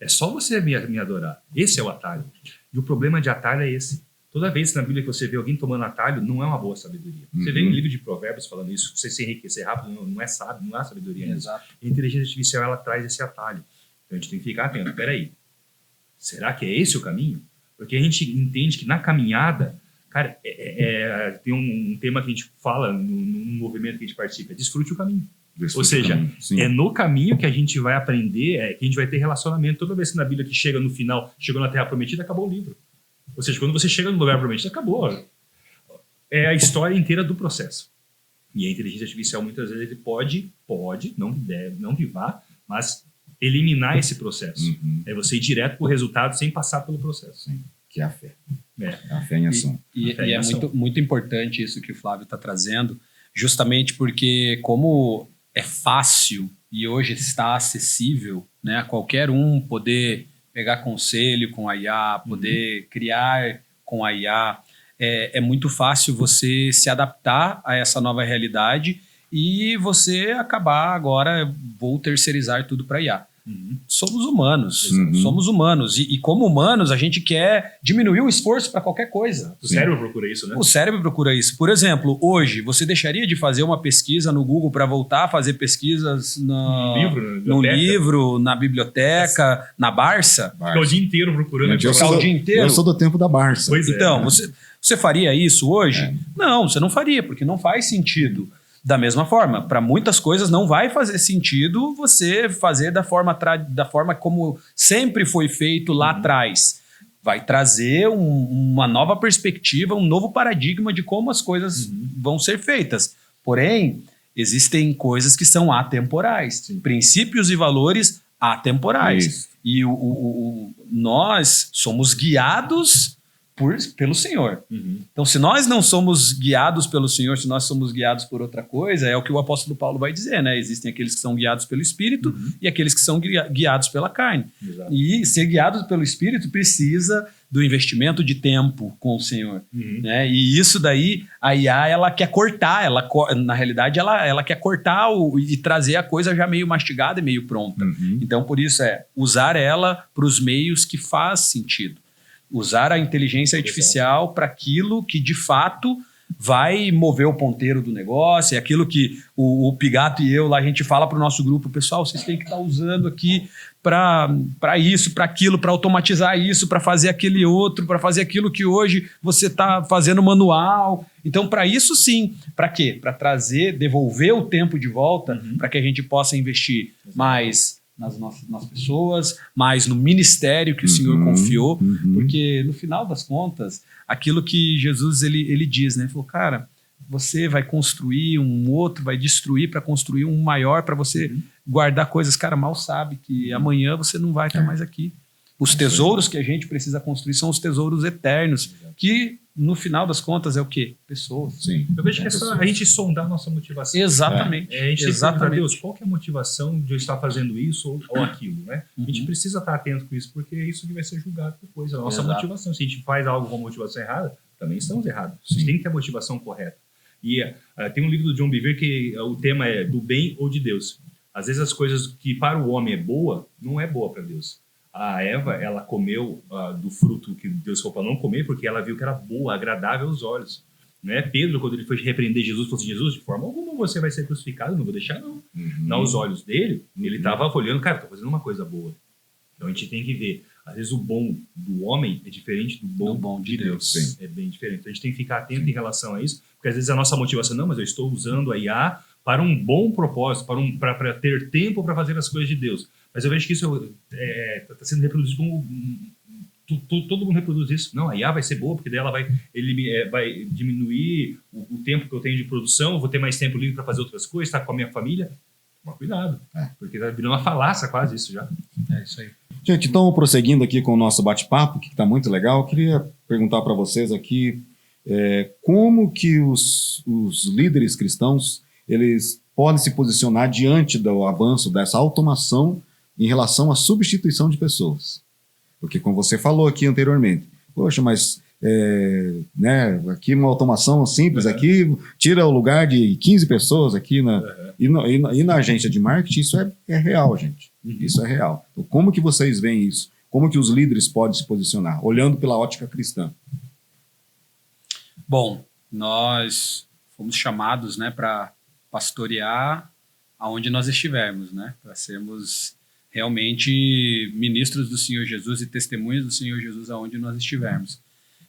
É só você me adorar. Esse é o atalho. E o problema de atalho é esse. Toda vez na Bíblia que você vê alguém tomando atalho, não é uma boa sabedoria. Você vê no livro de Provérbios falando isso, você se enriquecer rápido não é sábio, não é sabedoria. Exato. A inteligência artificial, ela traz esse atalho. Então a gente tem que ficar atento. Peraí, será que é esse o caminho? Porque a gente entende que na caminhada, cara, tem um tema que a gente fala no movimento que a gente participa, desfrute o caminho. Ou seja, é no caminho que a gente vai aprender, que a gente vai ter relacionamento. Toda vez que na Bíblia que chega no final, chegou na Terra Prometida, acabou o livro. Ou seja, quando você chega no lugar prometido, acabou. É a história inteira do processo. E a inteligência artificial, muitas vezes, ele pode, não deve, não que vá, mas eliminar esse processo. É você ir direto para o resultado sem passar pelo processo. Sim, que é a fé. A fé em ação. E é muito importante isso que o Flávio está trazendo, justamente porque como é fácil e hoje está acessível, né, a qualquer um poder pegar conselho com a IA, poder criar com a IA, é muito fácil você se adaptar a essa nova realidade e você acabar agora, vou terceirizar tudo para a IA. Somos humanos. E como humanos, a gente quer diminuir o esforço para qualquer coisa. O cérebro procura isso, né? O cérebro procura isso. Por exemplo, hoje, você deixaria de fazer uma pesquisa no Google para voltar a fazer pesquisas no livro, na biblioteca, na Barça? Ficar o dia inteiro procurando. Eu sou do tempo da Barça. Então, você faria isso hoje? Não, você não faria, porque não faz sentido. Da mesma forma, para muitas coisas não vai fazer sentido você fazer da forma como sempre foi feito lá atrás. Vai trazer uma nova perspectiva, um novo paradigma de como as coisas vão ser feitas. Porém, existem coisas que são atemporais, princípios e valores atemporais. Isso. E nós somos guiados pelo Senhor. Então, se nós não somos guiados pelo Senhor, se nós somos guiados por outra coisa, é o que o apóstolo Paulo vai dizer, né? Existem aqueles que são guiados pelo Espírito e aqueles que são guiados pela carne. Exato. E ser guiado pelo Espírito precisa do investimento de tempo com o Senhor. Né? E isso daí, a IA, ela quer cortar, na realidade, ela quer cortar e trazer a coisa já meio mastigada e meio pronta. Então, por isso usar ela para os meios que faz sentido. Usar a inteligência artificial para aquilo que, de fato, vai mover o ponteiro do negócio. É aquilo que o Pigato e eu, lá, a gente fala para o nosso grupo, pessoal, vocês têm que estar usando aqui para isso, para aquilo, para automatizar isso, para fazer aquele outro, para fazer aquilo que hoje você está fazendo manual. Então, para isso, sim. Para quê? Para devolver o tempo de volta, para que a gente possa investir mais nas pessoas, mais no ministério que o Senhor confiou, porque no final das contas, aquilo que Jesus ele diz, né? Ele falou, cara, você vai construir um outro, vai destruir para construir um maior, para você guardar coisas, cara, mal sabe que amanhã você não vai estar mais aqui. Os tesouros que a gente precisa construir são os tesouros eternos, que no final das contas é o quê? Pessoas. Sim. Eu vejo que é só a gente sondar a nossa motivação. Exatamente. A gente tem que perguntar, Deus, qual que é a motivação de eu estar fazendo isso ou aquilo, né? A gente precisa estar atento com isso, porque é isso que vai ser julgado depois, a nossa motivação. Se a gente faz algo com a motivação errada, também estamos errados. A gente tem que ter a motivação correta. E tem um livro do John Bevere que o tema é do bem ou de Deus. Às vezes as coisas que para o homem é boa, não é boa para Deus. A Eva, ela comeu do fruto que Deus falou para não comer, porque ela viu que era boa, agradável aos olhos. Né? Pedro, quando ele foi repreender Jesus, falou assim, Jesus, de forma alguma você vai ser crucificado, não vou deixar não. Aos olhos dele, ele estava olhando, cara, estou fazendo uma coisa boa. Então a gente tem que ver, às vezes o bom do homem é diferente do bom de Deus. Sim. É bem diferente. Então a gente tem que ficar atento em relação a isso, porque às vezes a nossa motivação, não, mas eu estou usando a IA para um bom propósito, para ter tempo para fazer as coisas de Deus. Mas eu vejo que isso está sendo reproduzido como... todo mundo reproduz isso. Não, a IA vai ser boa, porque daí ela vai diminuir o tempo que eu tenho de produção, eu vou ter mais tempo livre para fazer outras coisas, estar com a minha família. Mas cuidado, porque está virando uma falácia quase isso já. É isso aí. Gente, então, prosseguindo aqui com o nosso bate-papo, que está muito legal, eu queria perguntar para vocês aqui como que os líderes cristãos eles podem se posicionar diante do avanço dessa automação em relação à substituição de pessoas. Porque, como você falou aqui anteriormente, poxa, mas aqui uma automação simples, aqui tira o lugar de 15 pessoas aqui e na agência de marketing, isso é real, gente. Isso é real. Então, como que vocês veem isso? Como que os líderes podem se posicionar? Olhando pela ótica cristã. Bom, nós fomos chamados, né, para pastorear aonde nós estivermos, né, para sermos realmente ministros do Senhor Jesus e testemunhas do Senhor Jesus aonde nós estivermos.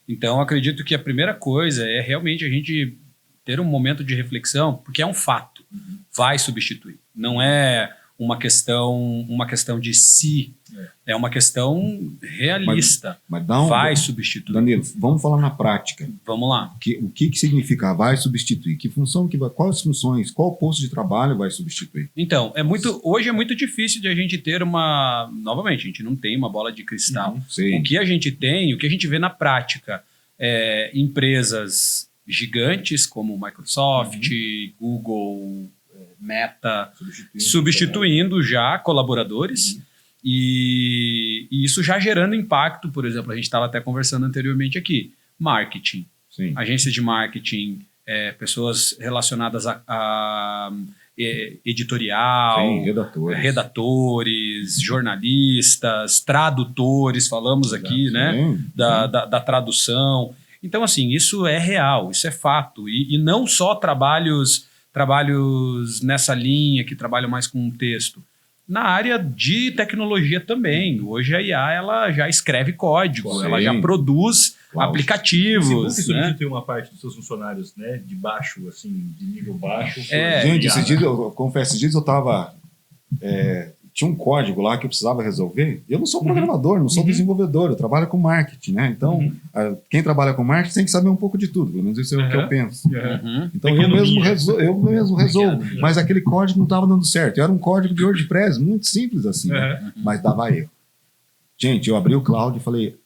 Então, acredito que a primeira coisa é realmente a gente ter um momento de reflexão, porque é um fato, vai substituir. Não é uma questão de si, é uma questão realista. Mas vai substituir. Danilo, vamos falar na prática. Vamos lá. O que significa vai substituir? Que função quais funções, qual posto de trabalho vai substituir? Então, hoje é muito difícil de a gente ter novamente, a gente não tem uma bola de cristal. O que a gente tem, o que a gente vê na prática é empresas gigantes como Microsoft, Google, Meta, substituindo já colaboradores e isso já gerando impacto. Por exemplo, a gente estava até conversando anteriormente aqui, marketing, agências de marketing, pessoas relacionadas a editorial, redatores, jornalistas, tradutores, falamos aqui, né, da tradução. Então, assim, isso é real, isso é fato. E não só trabalhos nessa linha, que trabalham mais com texto. Na área de tecnologia também. Hoje a IA ela já escreve código, ela já produz aplicativos. O Facebook substituiu uma parte dos seus funcionários, né, de baixo, assim, de nível baixo. Gente, esses dias, eu confesso, esses dias eu estava... tinha um código lá que eu precisava resolver. Eu não sou programador, não sou desenvolvedor, eu trabalho com marketing, né? Então, quem trabalha com marketing tem que saber um pouco de tudo, pelo menos isso é o que eu penso. Então, eu mesmo resolvo. Mas aquele código não estava dando certo. Era um código de WordPress, muito simples assim, né? Mas dava erro. Gente, eu abri o cloud e falei,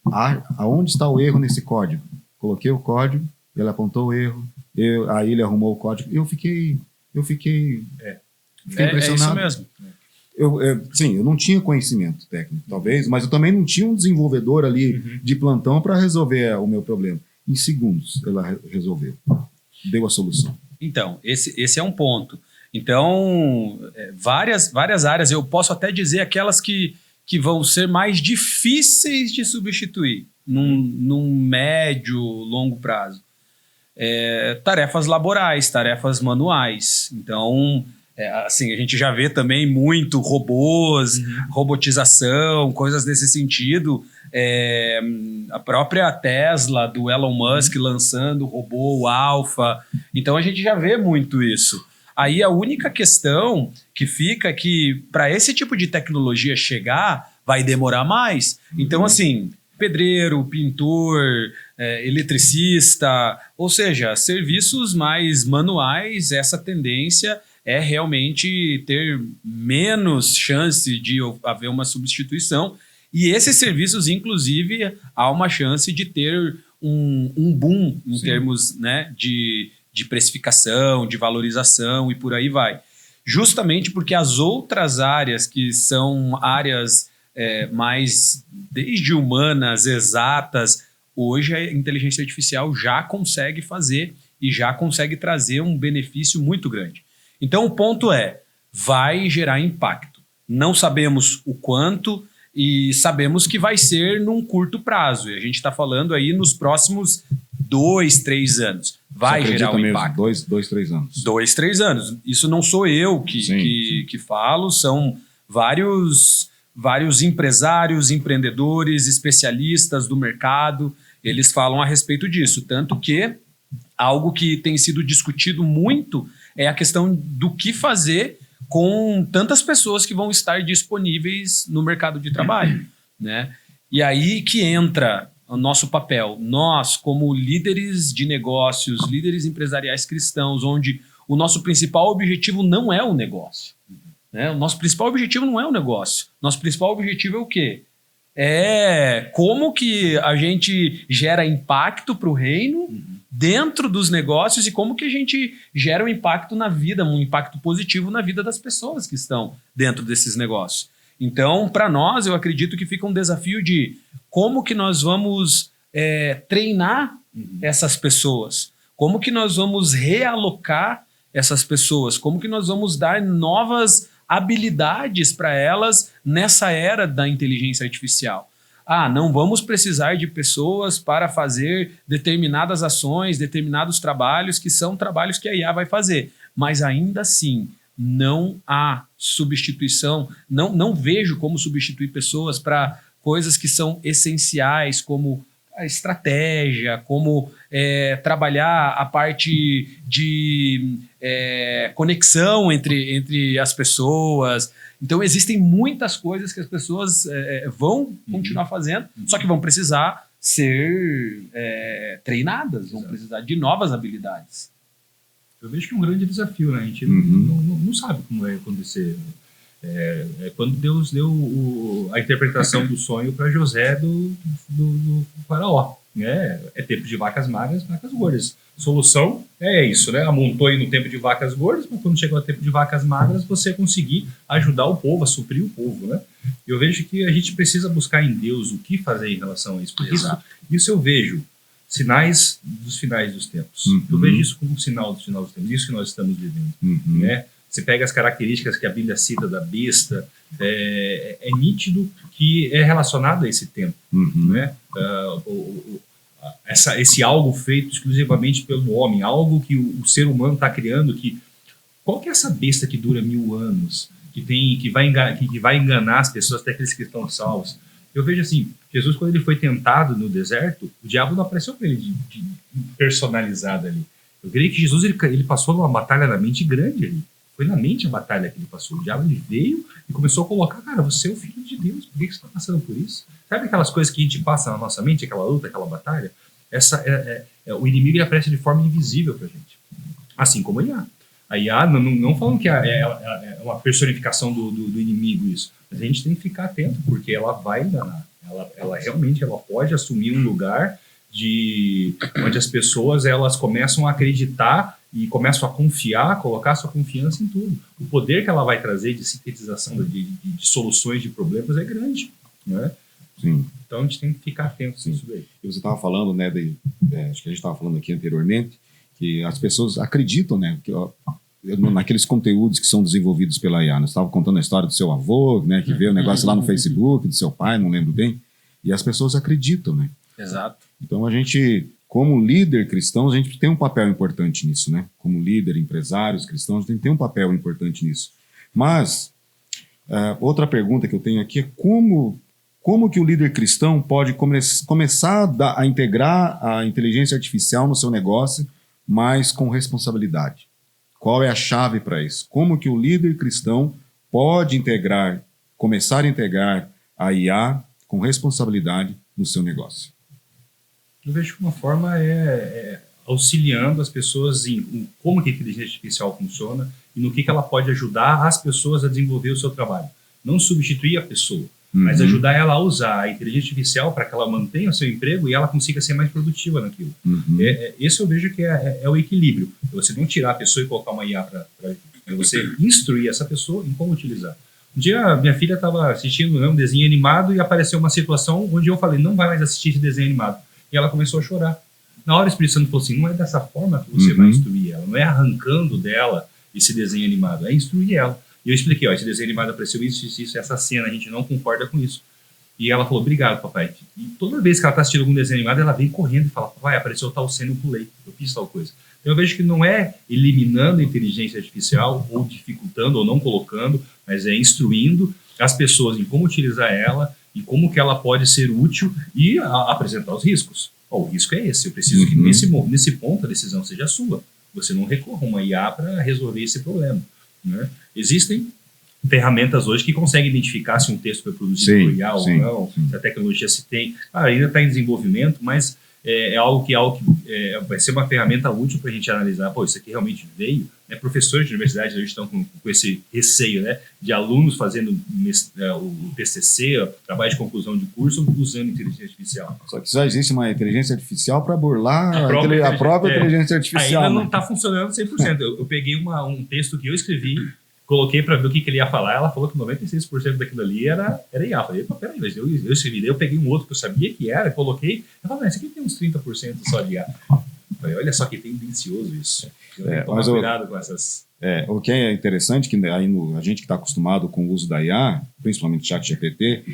aonde está o erro nesse código? Coloquei o código, ele apontou o erro, aí ele arrumou o código. Eu fiquei impressionado. É isso mesmo. Eu não tinha conhecimento técnico, talvez, mas eu também não tinha um desenvolvedor ali de plantão para resolver o meu problema. Em segundos, ela resolveu. Deu a solução. Então, esse é um ponto. Então, várias áreas, eu posso até dizer aquelas que vão ser mais difíceis de substituir num médio, longo prazo. Tarefas laborais, tarefas manuais. Então... assim, a gente já vê também muito robôs, robotização, coisas nesse sentido. A própria Tesla, do Elon Musk, lançando o robô, o Alpha. Então, a gente já vê muito isso. Aí, a única questão que fica é que, para esse tipo de tecnologia chegar, vai demorar mais. Então, assim, pedreiro, pintor, eletricista, ou seja, serviços mais manuais, essa tendência é realmente ter menos chance de haver uma substituição. E esses serviços, inclusive, há uma chance de ter um boom em termos, né, de precificação, de valorização e por aí vai. Justamente porque as outras áreas, que são áreas mais desde humanas, exatas, hoje a inteligência artificial já consegue fazer e já consegue trazer um benefício muito grande. Então, o ponto vai gerar impacto. Não sabemos o quanto e sabemos que vai ser num curto prazo. E a gente está falando aí nos próximos 2, 3 anos. Vai gerar um impacto. 2, 3 anos. 2, 3 anos. Isso não sou eu que falo, são vários empresários, empreendedores, especialistas do mercado. Eles falam a respeito disso. Tanto que algo que tem sido discutido muito é a questão do que fazer com tantas pessoas que vão estar disponíveis no mercado de trabalho, né? E aí que entra o nosso papel. Nós, como líderes de negócios, líderes empresariais cristãos, onde o nosso principal objetivo não é o negócio, né? O nosso principal objetivo não é o negócio. Nosso principal objetivo é o quê? É como que a gente gera impacto para o reino dentro dos negócios e como que a gente gera um impacto na vida, um impacto positivo na vida das pessoas que estão dentro desses negócios. Então, para nós, eu acredito que fica um desafio de como que nós vamos treinar essas pessoas, como que nós vamos realocar essas pessoas, como que nós vamos dar novas habilidades para elas nessa era da inteligência artificial. Não vamos precisar de pessoas para fazer determinadas ações, determinados trabalhos que são trabalhos que a IA vai fazer. Mas ainda assim, não há substituição, não vejo como substituir pessoas para coisas que são essenciais, como a estratégia, como trabalhar a parte de conexão entre as pessoas. Então, existem muitas coisas que as pessoas vão continuar fazendo, só que vão precisar ser treinadas, vão precisar de novas habilidades. Eu vejo que é um grande desafio, né? A gente não sabe como vai acontecer. Quando Deus deu a interpretação do sonho para José do faraó, né? É tempo de vacas magras, vacas gordas. Solução é isso, né? Amontou aí no tempo de vacas gordas, mas quando chegou o tempo de vacas magras, você conseguir ajudar o povo, a suprir o povo, né? Eu vejo que a gente precisa buscar em Deus o que fazer em relação a isso. Porque isso eu vejo sinais dos finais dos tempos. Eu vejo isso como um sinal dos finais dos tempos. Isso que nós estamos vivendo, né? Você pega as características que a Bíblia cita da besta, é nítido que é relacionado a esse tempo, né? Esse algo feito exclusivamente pelo homem, algo que o ser humano está criando, qual que é essa besta que dura 1000 anos, que vai enganar as pessoas, até aqueles que estão salvos? Eu vejo assim, Jesus, quando ele foi tentado no deserto, o diabo não apareceu para ele de personalizado ali. Eu creio que Jesus ele passou numa batalha na mente grande ali. Foi na mente a batalha que ele passou. O diabo ele veio e começou a colocar, cara, você é o filho de Deus, por que você está passando por isso? Sabe aquelas coisas que a gente passa na nossa mente, aquela luta, aquela batalha? O inimigo ele aparece de forma invisível pra gente. Assim como a IA. A IA, não falando que é uma personificação do inimigo isso, mas a gente tem que ficar atento, porque ela vai enganar. Ela realmente pode assumir um lugar onde as pessoas elas começam a acreditar e começam a confiar, colocar sua confiança em tudo. O poder que ela vai trazer de sintetização de soluções de problemas é grande, né? Sim. Então a gente tem que ficar atento nisso daí. E você estava falando, né, acho que a gente estava falando aqui anteriormente, que as pessoas acreditam, né, naqueles conteúdos que são desenvolvidos pela IA. Você estava contando a história do seu avô, né, que vê o negócio lá no Facebook, do seu pai, não lembro bem, e as pessoas acreditam, né? Exato. Então a gente, como líder cristão, a gente tem um papel importante nisso, né? Como líder, empresários cristãos, a gente tem um papel importante nisso. Mas, outra pergunta que eu tenho aqui é como que o líder cristão pode começar a integrar a inteligência artificial no seu negócio, mas com responsabilidade? Qual é a chave para isso? Como que o líder cristão pode começar a integrar a IA com responsabilidade no seu negócio? Eu vejo que uma forma auxiliando as pessoas em como que a inteligência artificial funciona e no que ela pode ajudar as pessoas a desenvolver o seu trabalho. Não substituir a pessoa, mas ajudar ela a usar a inteligência artificial para que ela mantenha o seu emprego e ela consiga ser mais produtiva naquilo. Esse eu vejo que é o equilíbrio. Você não tirar a pessoa e colocar uma IA para você instruir essa pessoa em como utilizar. Um dia minha filha estava assistindo um desenho animado e apareceu uma situação onde eu falei, não vai mais assistir esse desenho animado. E ela começou a chorar. Na hora o Espírito Santo falou assim, não é dessa forma que você vai instruir ela, não é arrancando dela esse desenho animado, é instruir ela. E eu expliquei, esse desenho animado apareceu isso, essa cena, a gente não concorda com isso. E ela falou, obrigado, papai. E toda vez que ela está assistindo algum desenho animado, ela vem correndo e fala, papai, apareceu tal cena, eu pulei, eu fiz tal coisa. Então eu vejo que não é eliminando a inteligência artificial, ou dificultando, ou não colocando, mas é instruindo as pessoas em como utilizar ela, e como que ela pode ser útil e apresentar os riscos. O risco é esse, eu preciso que nesse ponto a decisão seja sua. Você não recorra a uma IA para resolver esse problema, né? Existem ferramentas hoje que conseguem identificar se um texto foi produzido por IA ou não, se a tecnologia se tem. Ainda está em desenvolvimento, mas é algo que vai ser uma ferramenta útil para a gente analisar, isso aqui realmente veio, né? Professores de universidade hoje estão com esse receio, né, de alunos fazendo o TCC, o trabalho de conclusão de curso, usando inteligência artificial. Só que já existe uma inteligência artificial para burlar a própria inteligência artificial. Ainda não está funcionando 100%. Eu peguei um texto que eu escrevi, coloquei para ver o que ele ia falar, ela falou que 96% daquilo ali era IA. Eu falei, peraí, mas eu escrevi, eu peguei um outro que eu sabia que era, coloquei, eu falei, esse aqui tem uns 30% só de IA. Eu falei, olha só que tendencioso isso. Mas cuidado com essas... O que é interessante, que aí a gente que está acostumado com o uso da IA, principalmente o ChatGPT,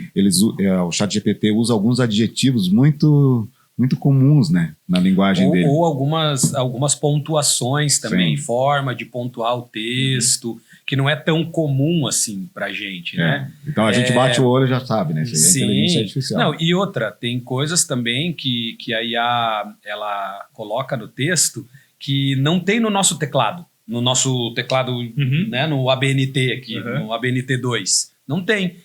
o ChatGPT usa alguns adjetivos muito, muito comuns, né, na linguagem dele. Ou algumas pontuações também, Sim. forma de pontuar o texto, que não é tão comum assim pra gente, né? Então a gente bate o olho e já sabe, né? Isso aí é inteligência artificial. Não, e outra, tem coisas também que a IA ela coloca no texto que não tem no nosso teclado. No nosso teclado, né, no ABNT aqui, no ABNT2. Não tem.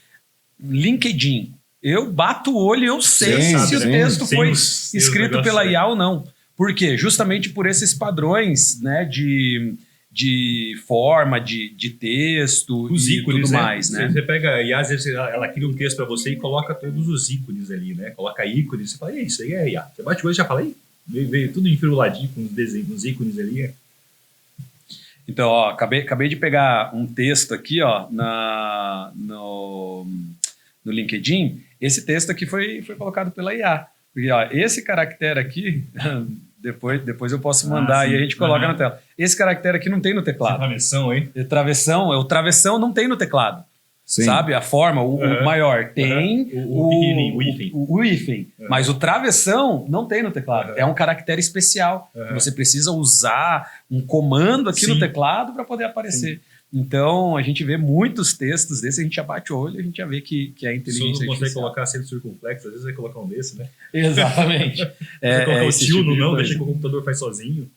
LinkedIn. Eu bato o olho e eu sei se o texto foi escrito pela IA ou não. Por quê? Justamente por esses padrões, né, de forma, de texto os e ícones, tudo mais, né? Você pega, e às vezes ela cria um texto para você e coloca todos os ícones ali, né? Coloca ícones, você fala, e isso aí é IA. Você bate o olho e já fala, veio tudo enfiruladinho com os desenhos, os ícones ali. Então, ó, acabei de pegar um texto aqui, ó, no LinkedIn. Esse texto aqui foi colocado pela IA. Porque, ó, esse caractere aqui, depois eu posso mandar e a gente coloca na tela. Esse caractere aqui não tem no teclado. Travessão, hein? O travessão não tem no teclado. Sim. Sabe? A forma, o maior tem o hífen. Mas o travessão não tem no teclado. É um caractere especial. Você precisa usar um comando aqui no teclado para poder aparecer. Sim. Então, a gente vê muitos textos desses, a gente já bate o olho e a gente já vê que é inteligência artificial. Se não consegue colocar acento circunflexo, às vezes vai colocar um desse, né? Exatamente. Você colocar o tio no não, deixa que o computador faz sozinho.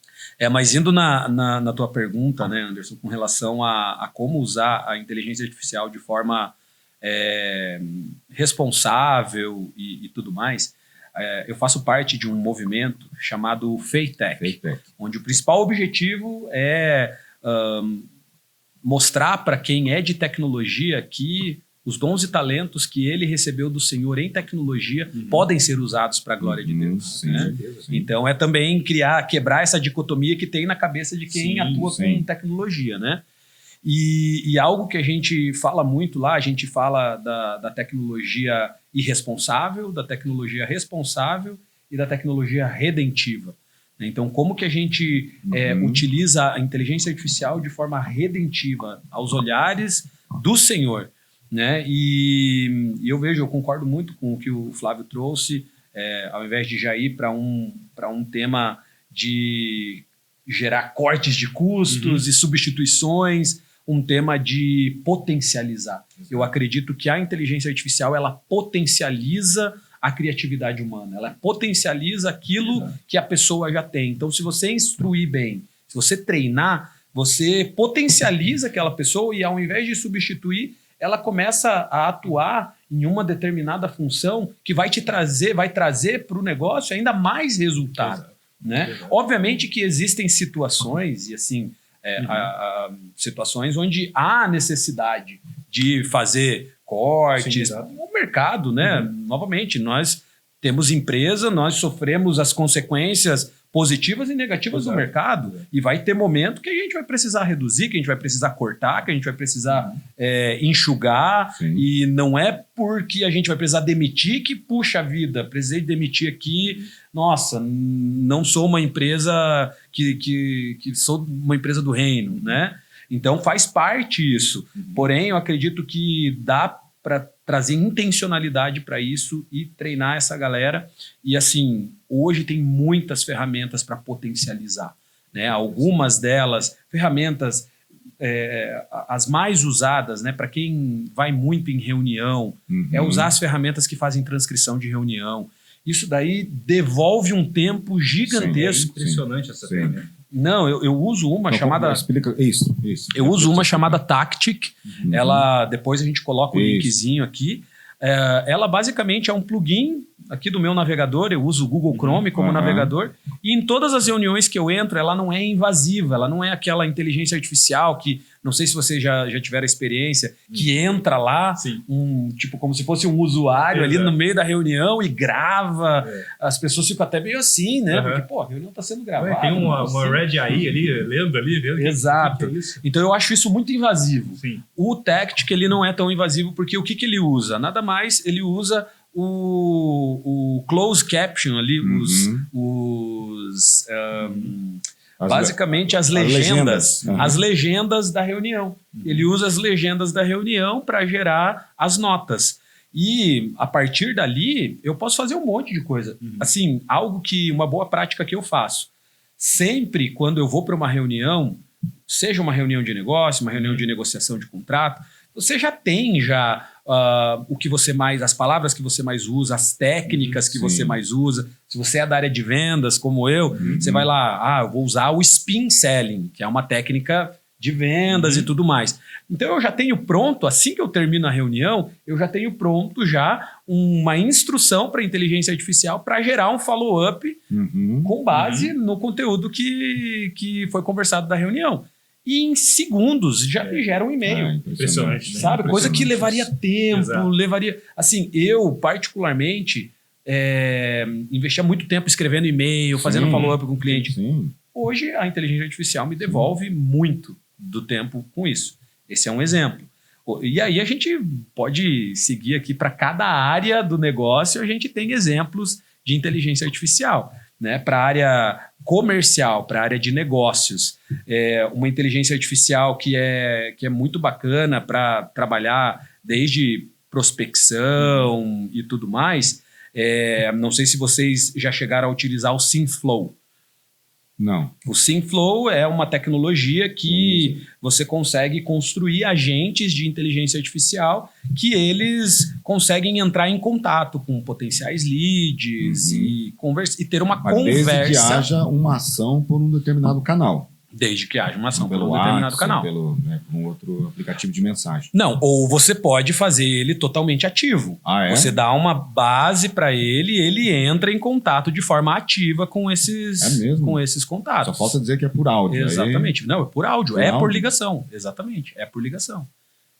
Mas indo na tua pergunta, né, Anderson, com relação a como usar a inteligência artificial de forma responsável e tudo mais, eu faço parte de um movimento chamado FEITech, onde o principal objetivo é mostrar para quem é de tecnologia que os dons e talentos que ele recebeu do Senhor em tecnologia podem ser usados para a glória de Deus. Sim, né? Então é também quebrar essa dicotomia que tem na cabeça de quem atua com tecnologia, né? E algo que a gente fala muito lá, a gente fala da tecnologia irresponsável, da tecnologia responsável e da tecnologia redentiva. Então, como que a gente utiliza a inteligência artificial de forma redentiva aos olhares do Senhor, né? E eu concordo muito com o que o Flávio trouxe, ao invés de já ir para um tema de gerar cortes de custos e substituições, um tema de potencializar. Eu acredito que a inteligência artificial ela potencializa a criatividade humana, ela potencializa aquilo que a pessoa já tem. Então, se você instruir bem, se você treinar, você potencializa aquela pessoa e ao invés de substituir, ela começa a atuar em uma determinada função que vai trazer para o negócio ainda mais resultado. Né? Obviamente que existem situações, e assim, situações onde há necessidade de fazer cortes. O mercado, né? Novamente, nós temos empresa, nós sofremos as consequências positivas e negativas do mercado e vai ter momento que a gente vai precisar reduzir, que a gente vai precisar cortar, que a gente vai precisar enxugar. E não é porque a gente vai precisar demitir que, puxa vida, precisei demitir aqui, nossa, não sou uma empresa que sou uma empresa do reino, né? Então faz parte isso. Porém, eu acredito que dá para trazer intencionalidade para isso e treinar essa galera. E assim, hoje tem muitas ferramentas para potencializar, né? Algumas delas, ferramentas, as mais usadas, né? Para quem vai muito em reunião, é usar as ferramentas que fazem transcrição de reunião. Isso daí devolve um tempo gigantesco. É impressionante essa ferramenta. Não, eu uso uma chamada... Explica isso. Eu uso uma chamada Tactic. Ela, depois a gente coloca o linkzinho aqui. Ela basicamente é um plugin aqui do meu navegador. Eu uso o Google Chrome como navegador. E em todas as reuniões que eu entro, ela não é invasiva. Ela não é aquela inteligência artificial que... Não sei se vocês já tiveram a experiência, que entra lá, tipo como se fosse um usuário ali no meio da reunião e grava. As pessoas ficam até meio assim, né? Porque, pô, a reunião está sendo gravada. Tem uma Red AI ali, lendo ali. Exato. Que é isso? Então eu acho isso muito invasivo. Sim. O Tactic, ele não é tão invasivo porque o que ele usa? Nada mais, ele usa o closed caption ali, basicamente as legendas. As legendas da reunião. Ele usa as legendas da reunião para gerar as notas. E a partir dali, eu posso fazer um monte de coisa. Assim, uma boa prática que eu faço. Sempre quando eu vou para uma reunião, seja uma reunião de negócio, uma reunião de negociação de contrato, você já tem as palavras que você mais usa, as técnicas que você mais usa. Se você é da área de vendas, como eu, você vai lá, eu vou usar o spin selling, que é uma técnica de vendas e tudo mais. Então eu já tenho pronto, assim que eu termino a reunião, eu já tenho pronto uma instrução para a inteligência artificial para gerar um follow-up com base no conteúdo que foi conversado da reunião. E em segundos já me gera um e-mail. Impressionante. Sabe? Coisa que levaria tempo, Exato. Assim, eu particularmente investia muito tempo escrevendo e-mail, fazendo follow-up com o cliente. Sim. Hoje a inteligência artificial me devolve muito do tempo com isso. Esse é um exemplo. E aí a gente pode seguir aqui para cada área do negócio, a gente tem exemplos de inteligência artificial. Né, para a área comercial, para a área de negócios, uma inteligência artificial que é muito bacana para trabalhar desde prospecção e tudo mais. Não sei se vocês já chegaram a utilizar o SimFlow. Não. O SimFlow é uma tecnologia que você consegue construir agentes de inteligência artificial que eles conseguem entrar em contato com potenciais leads e ter uma conversa. Desde que haja uma ação por um determinado canal. Desde que haja uma ação pelo por um determinado WhatsApp, canal. por um outro aplicativo de mensagem. Não, ou você pode fazer ele totalmente ativo. Você dá uma base para ele e ele entra em contato de forma ativa com esses contatos. Só falta dizer que é por áudio. Exatamente. Não, é por áudio. Por ligação. Exatamente. É por ligação.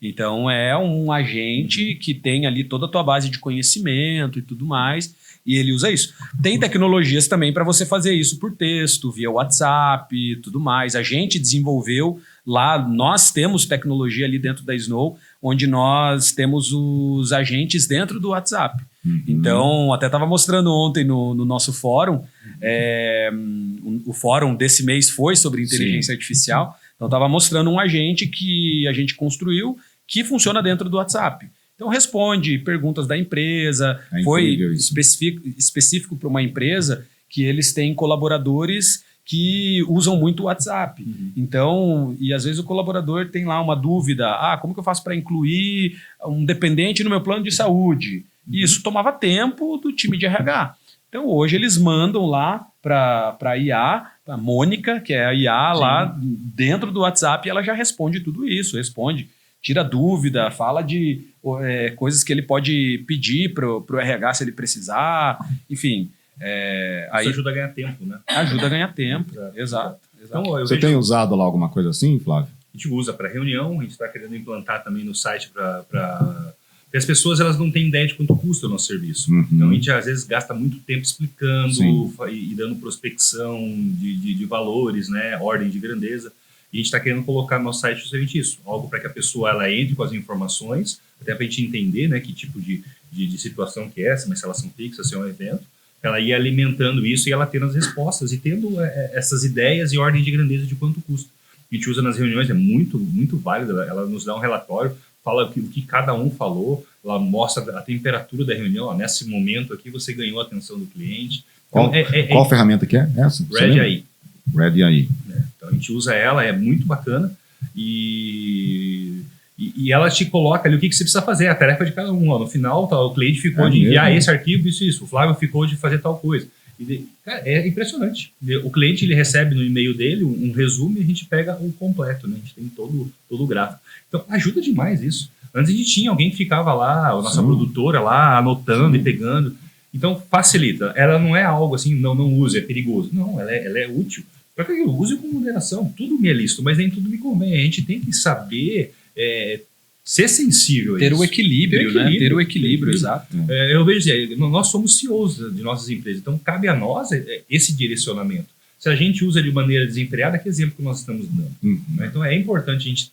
Então é um agente que tem ali toda a tua base de conhecimento e tudo mais. E ele usa isso. Tem tecnologias também para você fazer isso por texto, via WhatsApp e tudo mais. A gente desenvolveu lá, nós temos tecnologia ali dentro da Snow, onde nós temos os agentes dentro do WhatsApp. Então, até estava mostrando ontem no nosso fórum, o fórum desse mês foi sobre inteligência artificial. Então, estava mostrando um agente que a gente construiu que funciona dentro do WhatsApp. Então, responde perguntas da empresa. Foi específico para uma empresa que eles têm colaboradores que usam muito o WhatsApp. Então, e às vezes o colaborador tem lá uma dúvida. Como que eu faço para incluir um dependente no meu plano de saúde? E isso tomava tempo do time de RH. Então, hoje eles mandam lá para a IA, a Mônica, que é a IA lá dentro do WhatsApp, e ela já responde tudo isso. Tira dúvida, fala de coisas que ele pode pedir para o RH se ele precisar, enfim. Isso ajuda a ganhar tempo, né? Ajuda a ganhar tempo, exato. Então, você tem usado lá alguma coisa assim, Flávio? A gente usa para reunião, a gente está querendo implantar também no site para... Porque as pessoas elas não têm ideia de quanto custa o nosso serviço. Então a gente às vezes gasta muito tempo explicando e dando prospecção de valores, né, ordem de grandeza. E a gente está querendo colocar no nosso site justamente isso, algo para que a pessoa ela entre com as informações, até para a gente entender, né, que tipo de situação que é, se é uma instalação fixa, se é um evento, ela ia alimentando isso e ela tendo as respostas e tendo essas ideias e ordem de grandeza de quanto custa. A gente usa nas reuniões, é muito, muito válido, ela nos dá um relatório, fala o que cada um falou, ela mostra a temperatura da reunião, nesse momento aqui você ganhou a atenção do cliente. Então, qual ferramenta que é essa? Red AI. Red AI. Então a gente usa ela, é muito bacana e ela te coloca ali o que você precisa fazer, a tarefa de cada um. No final, o cliente ficou de enviar esse arquivo, isso. O Flávio ficou de fazer tal coisa. Cara, é impressionante. O cliente ele recebe no e-mail dele um resumo e a gente pega o completo, né? A gente tem todo o gráfico. Então ajuda demais isso. Antes a gente tinha alguém que ficava lá, a nossa produtora lá, anotando e pegando. Então facilita. Ela não é algo assim, não use, é perigoso. Não, ela é útil. Para que eu use com moderação. Tudo me é lícito, mas nem tudo me convém. A gente tem que saber ser sensível a ter isso. O equilíbrio, né? Ter o equilíbrio, exato. Eu vejo assim, nós somos CEOs de nossas empresas, então cabe a nós esse direcionamento. Se a gente usa de maneira desenfreada, que exemplo que nós estamos dando? Né? Então é importante a gente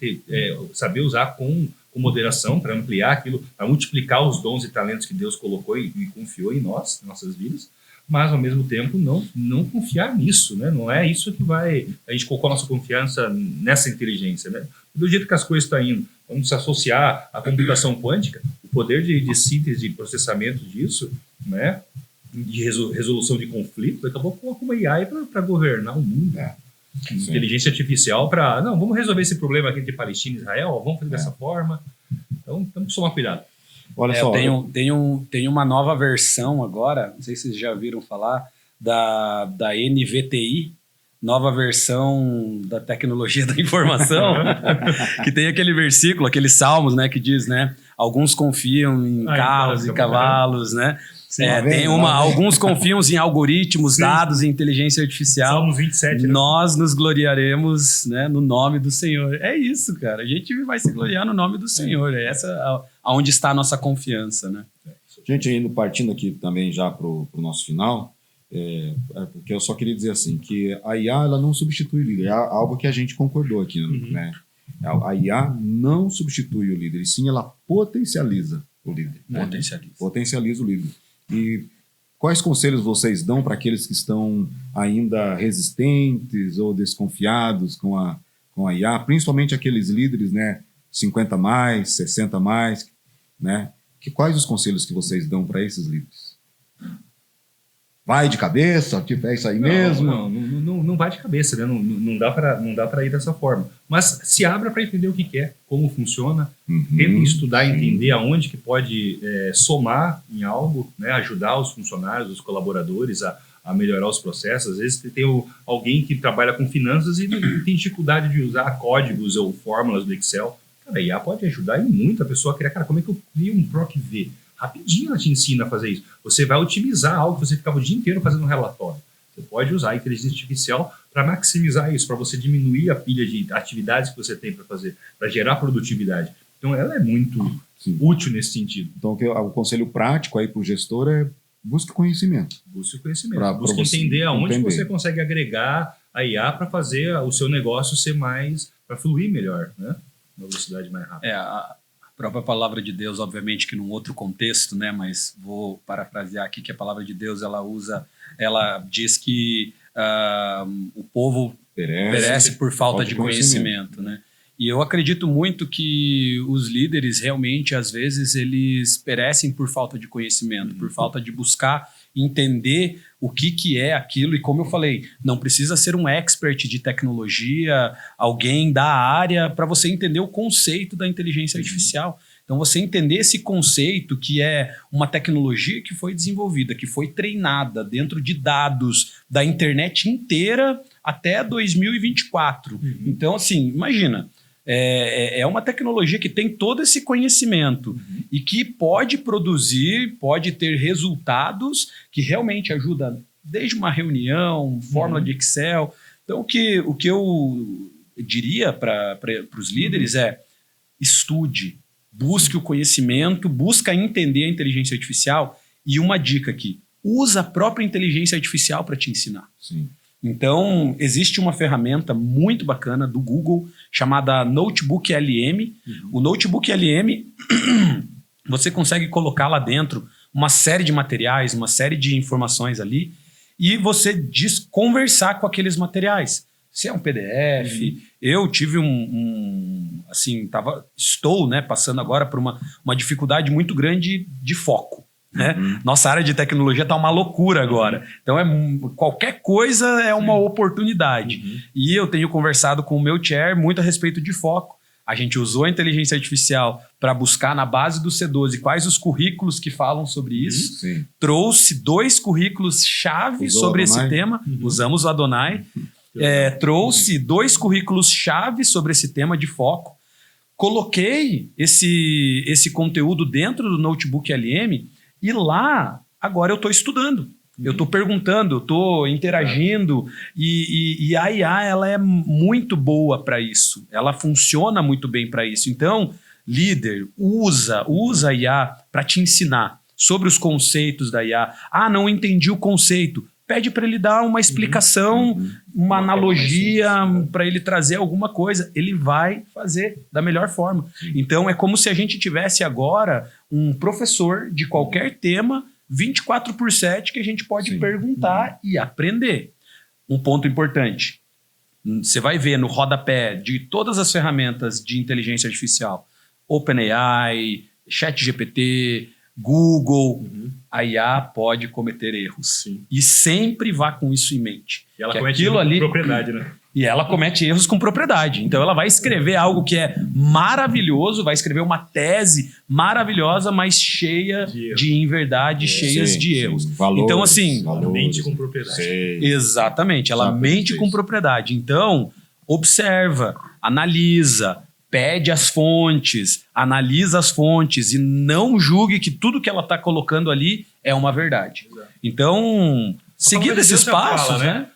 saber usar com moderação para ampliar aquilo, para multiplicar os dons e talentos que Deus colocou e confiou em nós, em nossas vidas, mas ao mesmo tempo não confiar nisso, né? Não é isso que a gente colocou a nossa confiança nessa inteligência, né? Do jeito que as coisas estão indo, vamos associar a computação quântica, o poder de síntese e processamento disso, né? De resolução de conflitos, daqui a pouco com uma AI para governar o mundo. Inteligência artificial para... Não, vamos resolver esse problema aqui entre Palestina e Israel, vamos fazer dessa forma. Então, temos que tomar cuidado. Olha só, tem uma nova versão agora, não sei se vocês já ouviram falar, da NVTI, nova versão da tecnologia da informação, que tem aquele versículo, aqueles salmos, né, que diz, né, alguns confiam em carros e cavalos, né? Sim, alguns confiam em algoritmos, sim, dados e inteligência artificial. Salmos 27. Né? Nós nos gloriaremos, né, no nome do Senhor. É isso, cara. A gente vai se gloriar no nome do Senhor. É essa aonde está a nossa confiança, né? Gente, partindo aqui também já para o nosso final, porque eu só queria dizer assim, que a IA ela não substitui o líder. É algo que a gente concordou aqui, né? A IA não substitui o líder, e sim ela potencializa o líder. Potencializa o líder. E quais conselhos vocês dão para aqueles que estão ainda resistentes ou desconfiados com a IA, principalmente aqueles líderes, né, 50 mais, 60 mais, né? Quais os conselhos que vocês dão para esses líderes? Vai de cabeça, tipo, é isso aí mesmo? Não vai de cabeça, né? Não dá para ir dessa forma. Mas se abra para entender o que é, como funciona, tenta estudar e entender aonde que pode somar em algo, né? Ajudar os funcionários, os colaboradores a melhorar os processos. Às vezes tem alguém que trabalha com finanças e tem dificuldade de usar códigos ou fórmulas do Excel. Cara, a IA pode ajudar muito a pessoa a criar, cara, como é que eu crio um PROC-V? Rapidinho ela te ensina a fazer isso. Você vai otimizar algo que você ficava o dia inteiro fazendo um relatório. Você pode usar a inteligência artificial para maximizar isso, para você diminuir a pilha de atividades que você tem para fazer, para gerar produtividade. Então, ela é muito útil nesse sentido. Então, o conselho prático aí para o gestor é busque conhecimento. Busque conhecimento. Busque entender aonde você consegue agregar a IA para fazer o seu negócio ser mais, para fluir melhor, né? Uma velocidade mais rápida. A própria palavra de Deus, obviamente que num outro contexto, né? Mas vou parafrasear aqui que a palavra de Deus ela diz que o povo perece por falta de conhecimento, né? E eu acredito muito que os líderes realmente, às vezes, eles perecem por falta de conhecimento, por falta de buscar entender o que é aquilo. E como eu falei, não precisa ser um expert de tecnologia, alguém da área, para você entender o conceito da inteligência artificial. Então, você entender esse conceito, que é uma tecnologia que foi desenvolvida, que foi treinada dentro de dados da internet inteira até 2024. Então, assim, imagina, é uma tecnologia que tem todo esse conhecimento e que pode produzir, pode ter resultados que realmente ajudam desde uma reunião, fórmula de Excel. Então, o que eu diria para os líderes é estude, busque o conhecimento, busca entender a inteligência artificial. E uma dica aqui, usa a própria inteligência artificial para te ensinar. Sim. Então, existe uma ferramenta muito bacana do Google chamada Notebook LM. O Notebook LM, você consegue colocar lá dentro uma série de materiais, uma série de informações ali, e você conversar com aqueles materiais. Se é um PDF, eu tive estou, né, passando agora por uma dificuldade muito grande de foco. Né? Nossa área de tecnologia está uma loucura agora. Então, qualquer coisa é uma oportunidade. E eu tenho conversado com o meu chair muito a respeito de foco. A gente usou a inteligência artificial para buscar na base do C12 quais os currículos que falam sobre isso. Trouxe 2 currículos-chave sobre esse tema. Usamos o Adonai. Trouxe 2 currículos-chave sobre esse tema de foco. Coloquei esse conteúdo dentro do Notebook LM. E lá, agora eu estou estudando, eu estou perguntando, eu estou interagindo, e a IA ela é muito boa para isso, ela funciona muito bem para isso. Então, líder, usa a IA para te ensinar sobre os conceitos da IA. Ah, não entendi o conceito. Pede para ele dar uma explicação, uma analogia, para ele trazer alguma coisa. Ele vai fazer da melhor forma. Então, é como se a gente tivesse agora um professor de qualquer tema, 24/7, que a gente pode perguntar e aprender. Um ponto importante. Você vai ver no rodapé de todas as ferramentas de inteligência artificial, OpenAI, ChatGPT, Google, a IA pode cometer erros. Sim. E sempre vá com isso em mente. E ela que comete aquilo ali, propriedade, né? E ela comete erros com propriedade. Então ela vai escrever algo que é maravilhoso, vai escrever uma tese maravilhosa, mas cheia de inverdade, cheias de erros. Valores, então, assim, Ela mente com propriedade. exatamente, ela mente com propriedade. Então, observa, analisa, pede as fontes, analisa as fontes e não julgue que tudo que ela está colocando ali é uma verdade. Exato. Então, seguindo esses passos, né?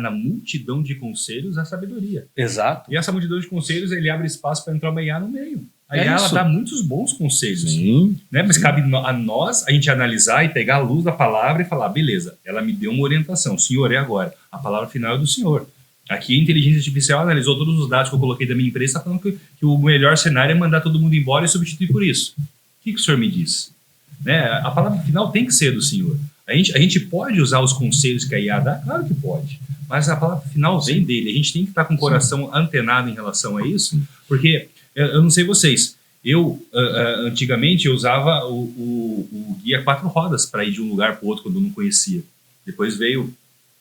Na multidão de conselhos, a sabedoria. Exato. E essa multidão de conselhos, ele abre espaço para entrar uma IA no meio. A É IA, ela isso. dá muitos bons conselhos. Sim. Né? Mas cabe a nós, a gente analisar e pegar a luz da palavra e falar, beleza, ela me deu uma orientação, o senhor é agora. A palavra final é do senhor. Aqui a inteligência artificial analisou todos os dados que eu coloquei da minha empresa, está falando que o melhor cenário é mandar todo mundo embora e substituir por isso. O que o senhor me diz? Né? A palavra final tem que ser do senhor. A gente pode usar os conselhos que a IA dá? Claro que pode. Mas a palavra final vem dele. A gente tem que estar com o coração antenado em relação a isso, porque eu não sei vocês, eu antigamente eu usava o guia 4 rodas para ir de um lugar para o outro quando eu não conhecia. Depois veio,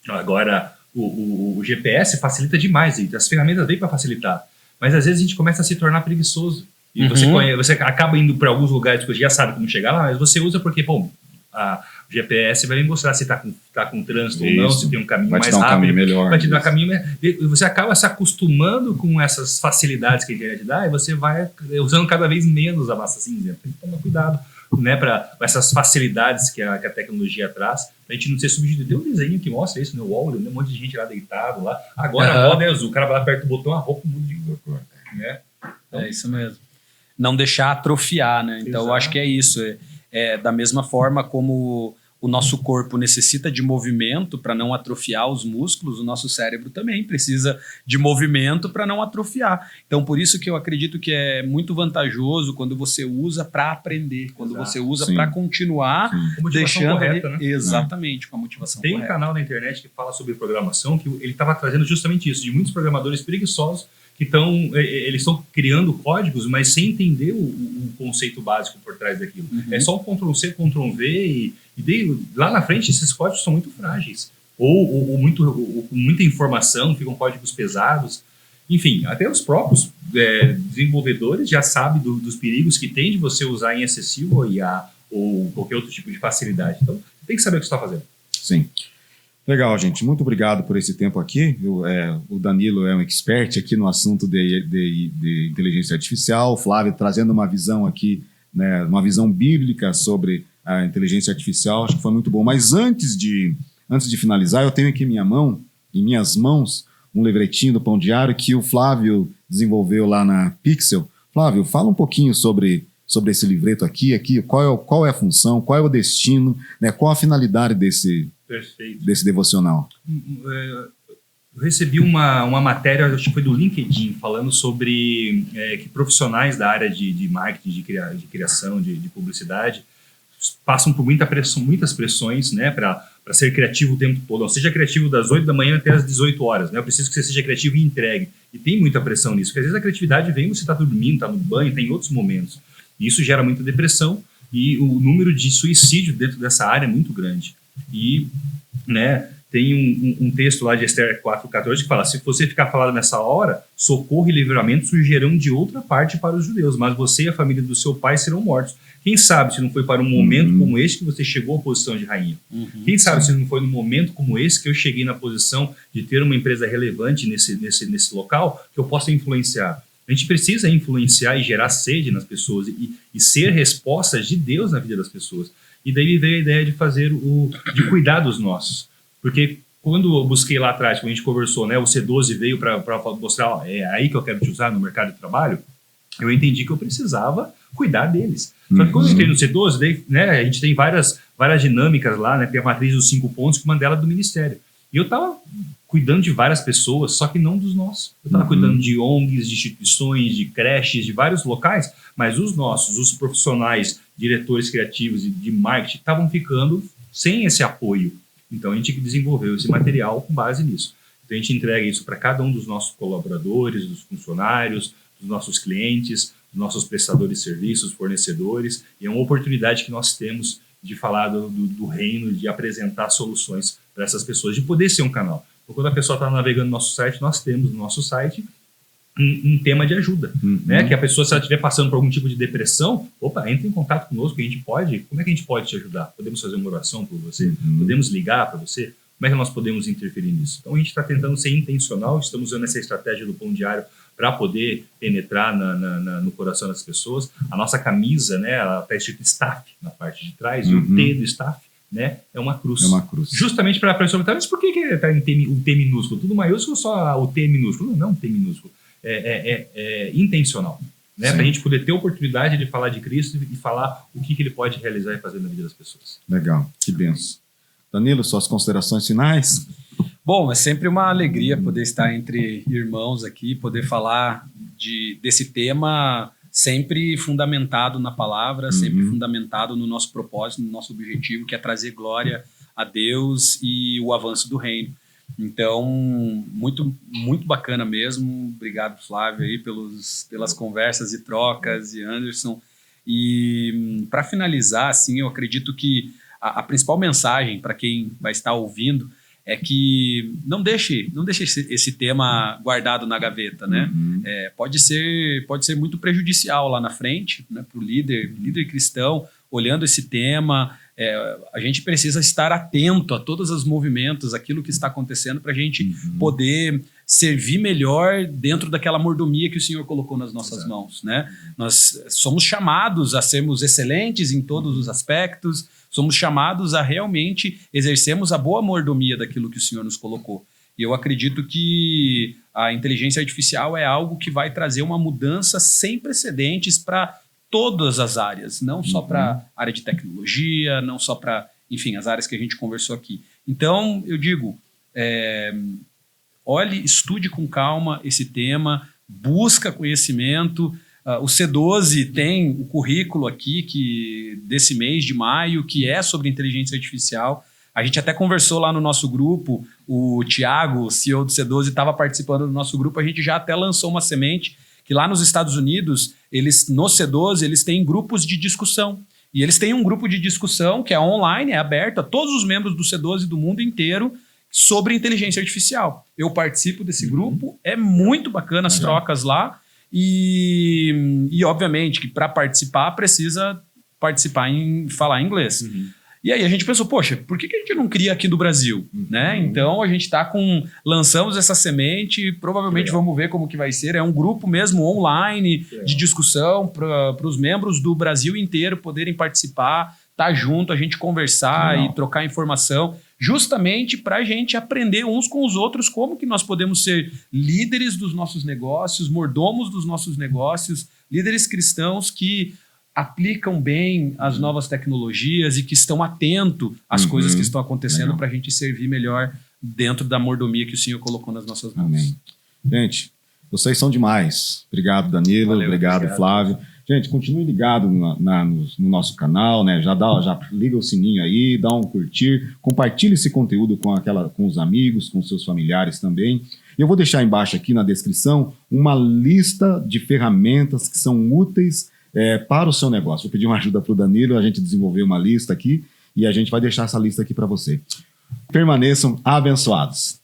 agora o GPS facilita demais, as ferramentas veio para facilitar. Mas às vezes a gente começa a se tornar preguiçoso. E você acaba indo para alguns lugares que você já sabe como chegar lá, mas você usa porque, bom, o GPS vai me mostrar se está com trânsito ou não, se tem um caminho mais rápido. Caminho melhor. Vai te dar um caminho melhor. Você acaba se acostumando com essas facilidades que a internet dá e você vai usando cada vez menos a massa cinzenta. Tem que tomar cuidado, né, para essas facilidades que a tecnologia traz, pra gente não ser substituído. Tem um desenho que mostra isso no UOL, um monte de gente lá deitado lá. Agora a moda é azul, o cara vai lá perto do botão, a roupa muda de cor. Né? Então, é isso mesmo. Não deixar atrofiar, né? Então, eu acho que é isso. Da mesma forma como o nosso corpo necessita de movimento para não atrofiar os músculos, o nosso cérebro também precisa de movimento para não atrofiar. Então, por isso que eu acredito que é muito vantajoso quando você usa para aprender, quando você usa para continuar deixando correta, né? Exatamente, com a motivação Tem correta. um canal na internet que fala sobre programação, que ele estava trazendo justamente isso, de muitos programadores preguiçosos que eles estão criando códigos, mas sem entender o conceito básico por trás daquilo. É só um Ctrl+C, Ctrl+V e lá na frente esses códigos são muito frágeis. Ou com muita informação, ficam códigos pesados. Enfim, até os próprios desenvolvedores já sabem dos perigos que tem de você usar em excessivo a IA ou qualquer outro tipo de facilidade. Então, tem que saber o que você está fazendo. Sim. Legal, gente. Muito obrigado por esse tempo aqui. O Danilo é um expert aqui no assunto de inteligência artificial. O Flávio trazendo uma visão aqui, né, uma visão bíblica sobre a inteligência artificial. Acho que foi muito bom. Mas antes de finalizar, eu tenho aqui em minhas mãos, um livretinho do Pão Diário que o Flávio desenvolveu lá na Pixel. Flávio, fala um pouquinho sobre esse livreto aqui, qual é a função, qual é o destino, né, qual a finalidade desse devocional. Eu recebi uma matéria, acho que foi do LinkedIn, falando sobre que profissionais da área de marketing, de criação, de publicidade, passam por muitas pressões, né, para ser criativo o tempo todo. Não seja criativo das 8 da manhã até as 18 horas. Né? Eu preciso que você seja criativo e entregue. E tem muita pressão nisso, porque às vezes a criatividade vem, você está dormindo, está no banho, tem outros momentos. E isso gera muita depressão e o número de suicídio dentro dessa área é muito grande. E, né, tem um texto lá de Esther 4:14 que fala: se você ficar falando nessa hora, socorro e livramento surgirão de outra parte para os judeus, mas você e a família do seu pai serão mortos. Quem sabe se não foi para um momento como esse que você chegou à posição de rainha? Quem sabe se não foi num momento como esse que eu cheguei na posição de ter uma empresa relevante nesse local que eu possa influenciar? A gente precisa influenciar e gerar sede nas pessoas e ser respostas de Deus na vida das pessoas. E daí veio a ideia de de cuidar dos nossos. Porque quando eu busquei lá atrás, quando a gente conversou, né, o C12 veio para mostrar, é aí que eu quero te usar no mercado de trabalho, eu entendi que eu precisava cuidar deles. Só que quando eu entrei no C12, daí, né, a gente tem várias dinâmicas lá, né, tem a matriz dos 5 pontos, que uma delas é do ministério. E eu estava cuidando de várias pessoas, só que não dos nossos. Eu estava cuidando de ONGs, de instituições, de creches, de vários locais, mas os nossos, os profissionais, diretores criativos e de marketing, estavam ficando sem esse apoio. Então a gente desenvolveu esse material com base nisso. Então a gente entrega isso para cada um dos nossos colaboradores, dos funcionários, dos nossos clientes, dos nossos prestadores de serviços, fornecedores, e é uma oportunidade que nós temos de falar do reino, de apresentar soluções para essas pessoas, de poder ser um canal. Então, quando a pessoa está navegando no nosso site, nós temos no nosso site um tema de ajuda, né? Que a pessoa, se ela estiver passando por algum tipo de depressão, entre em contato conosco, como é que a gente pode te ajudar? Podemos fazer uma oração por você? Podemos ligar para você? Como é que nós podemos interferir nisso? Então, a gente está tentando ser intencional, estamos usando essa estratégia do pão diário para poder penetrar no coração das pessoas. A nossa camisa, né, ela está escrito staff na parte de trás, e o T do staff, né, é uma cruz. É uma cruz. Justamente para a pessoa perguntar, mas por que está em o T minúsculo? Tudo maiúsculo ou só o T minúsculo? Não, T minúsculo. É intencional. Né, para a gente poder ter a oportunidade de falar de Cristo e falar o que ele pode realizar e fazer na vida das pessoas. Legal, que benção. Danilo, suas considerações finais? Bom, é sempre uma alegria poder estar entre irmãos aqui, poder falar desse tema sempre fundamentado na palavra, sempre fundamentado no nosso propósito, no nosso objetivo, que é trazer glória a Deus e o avanço do reino. Então, muito, muito bacana mesmo. Obrigado, Flávio, aí pelas conversas e trocas, e Anderson. E para finalizar, assim, eu acredito que a principal mensagem para quem vai estar ouvindo é que não deixe esse tema guardado na gaveta, né? Pode ser muito prejudicial lá na frente, né, para o líder cristão, olhando esse tema. A gente precisa estar atento a todos os movimentos, aquilo que está acontecendo, para a gente poder servir melhor dentro daquela mordomia que o Senhor colocou nas nossas mãos, né? Nós somos chamados a sermos excelentes em todos os aspectos, somos chamados a realmente exercermos a boa mordomia daquilo que o Senhor nos colocou. E eu acredito que a inteligência artificial é algo que vai trazer uma mudança sem precedentes para todas as áreas, não só para a área de tecnologia, não só para, enfim, as áreas que a gente conversou aqui. Então, eu digo, olhe, estude com calma esse tema, busca conhecimento. O C12 tem o currículo aqui desse mês de maio, que é sobre inteligência artificial. A gente até conversou lá no nosso grupo, o Thiago, CEO do C12, estava participando do nosso grupo, a gente já até lançou uma semente, que lá nos Estados Unidos, no C12, eles têm grupos de discussão. E eles têm um grupo de discussão que é online, é aberto a todos os membros do C12 do mundo inteiro sobre inteligência artificial. Eu participo desse grupo, é muito bacana as trocas lá. E obviamente, que para participar, precisa falar inglês. E aí a gente pensou, poxa, por que a gente não cria aqui do Brasil? Né? Então a gente lançamos essa semente, provavelmente vamos ver como que vai ser. É um grupo mesmo online de discussão para os membros do Brasil inteiro poderem participar, estar junto, a gente conversar e trocar informação, justamente para a gente aprender uns com os outros como que nós podemos ser líderes dos nossos negócios, mordomos dos nossos negócios, líderes cristãos que aplicam bem as novas tecnologias e que estão atentos às coisas que estão acontecendo para a gente servir melhor dentro da mordomia que o Senhor colocou nas nossas mãos. Amém. Gente, vocês são demais. Obrigado, Danilo. Obrigado, Flávio. Gente, continue ligado no nosso canal, né? Já liga o sininho aí, dá um curtir, compartilhe esse conteúdo com os amigos, com seus familiares também. E eu vou deixar embaixo aqui na descrição uma lista de ferramentas que são úteis para o seu negócio. Vou pedir uma ajuda para o Danilo, a gente desenvolver uma lista aqui e a gente vai deixar essa lista aqui para você. Permaneçam abençoados.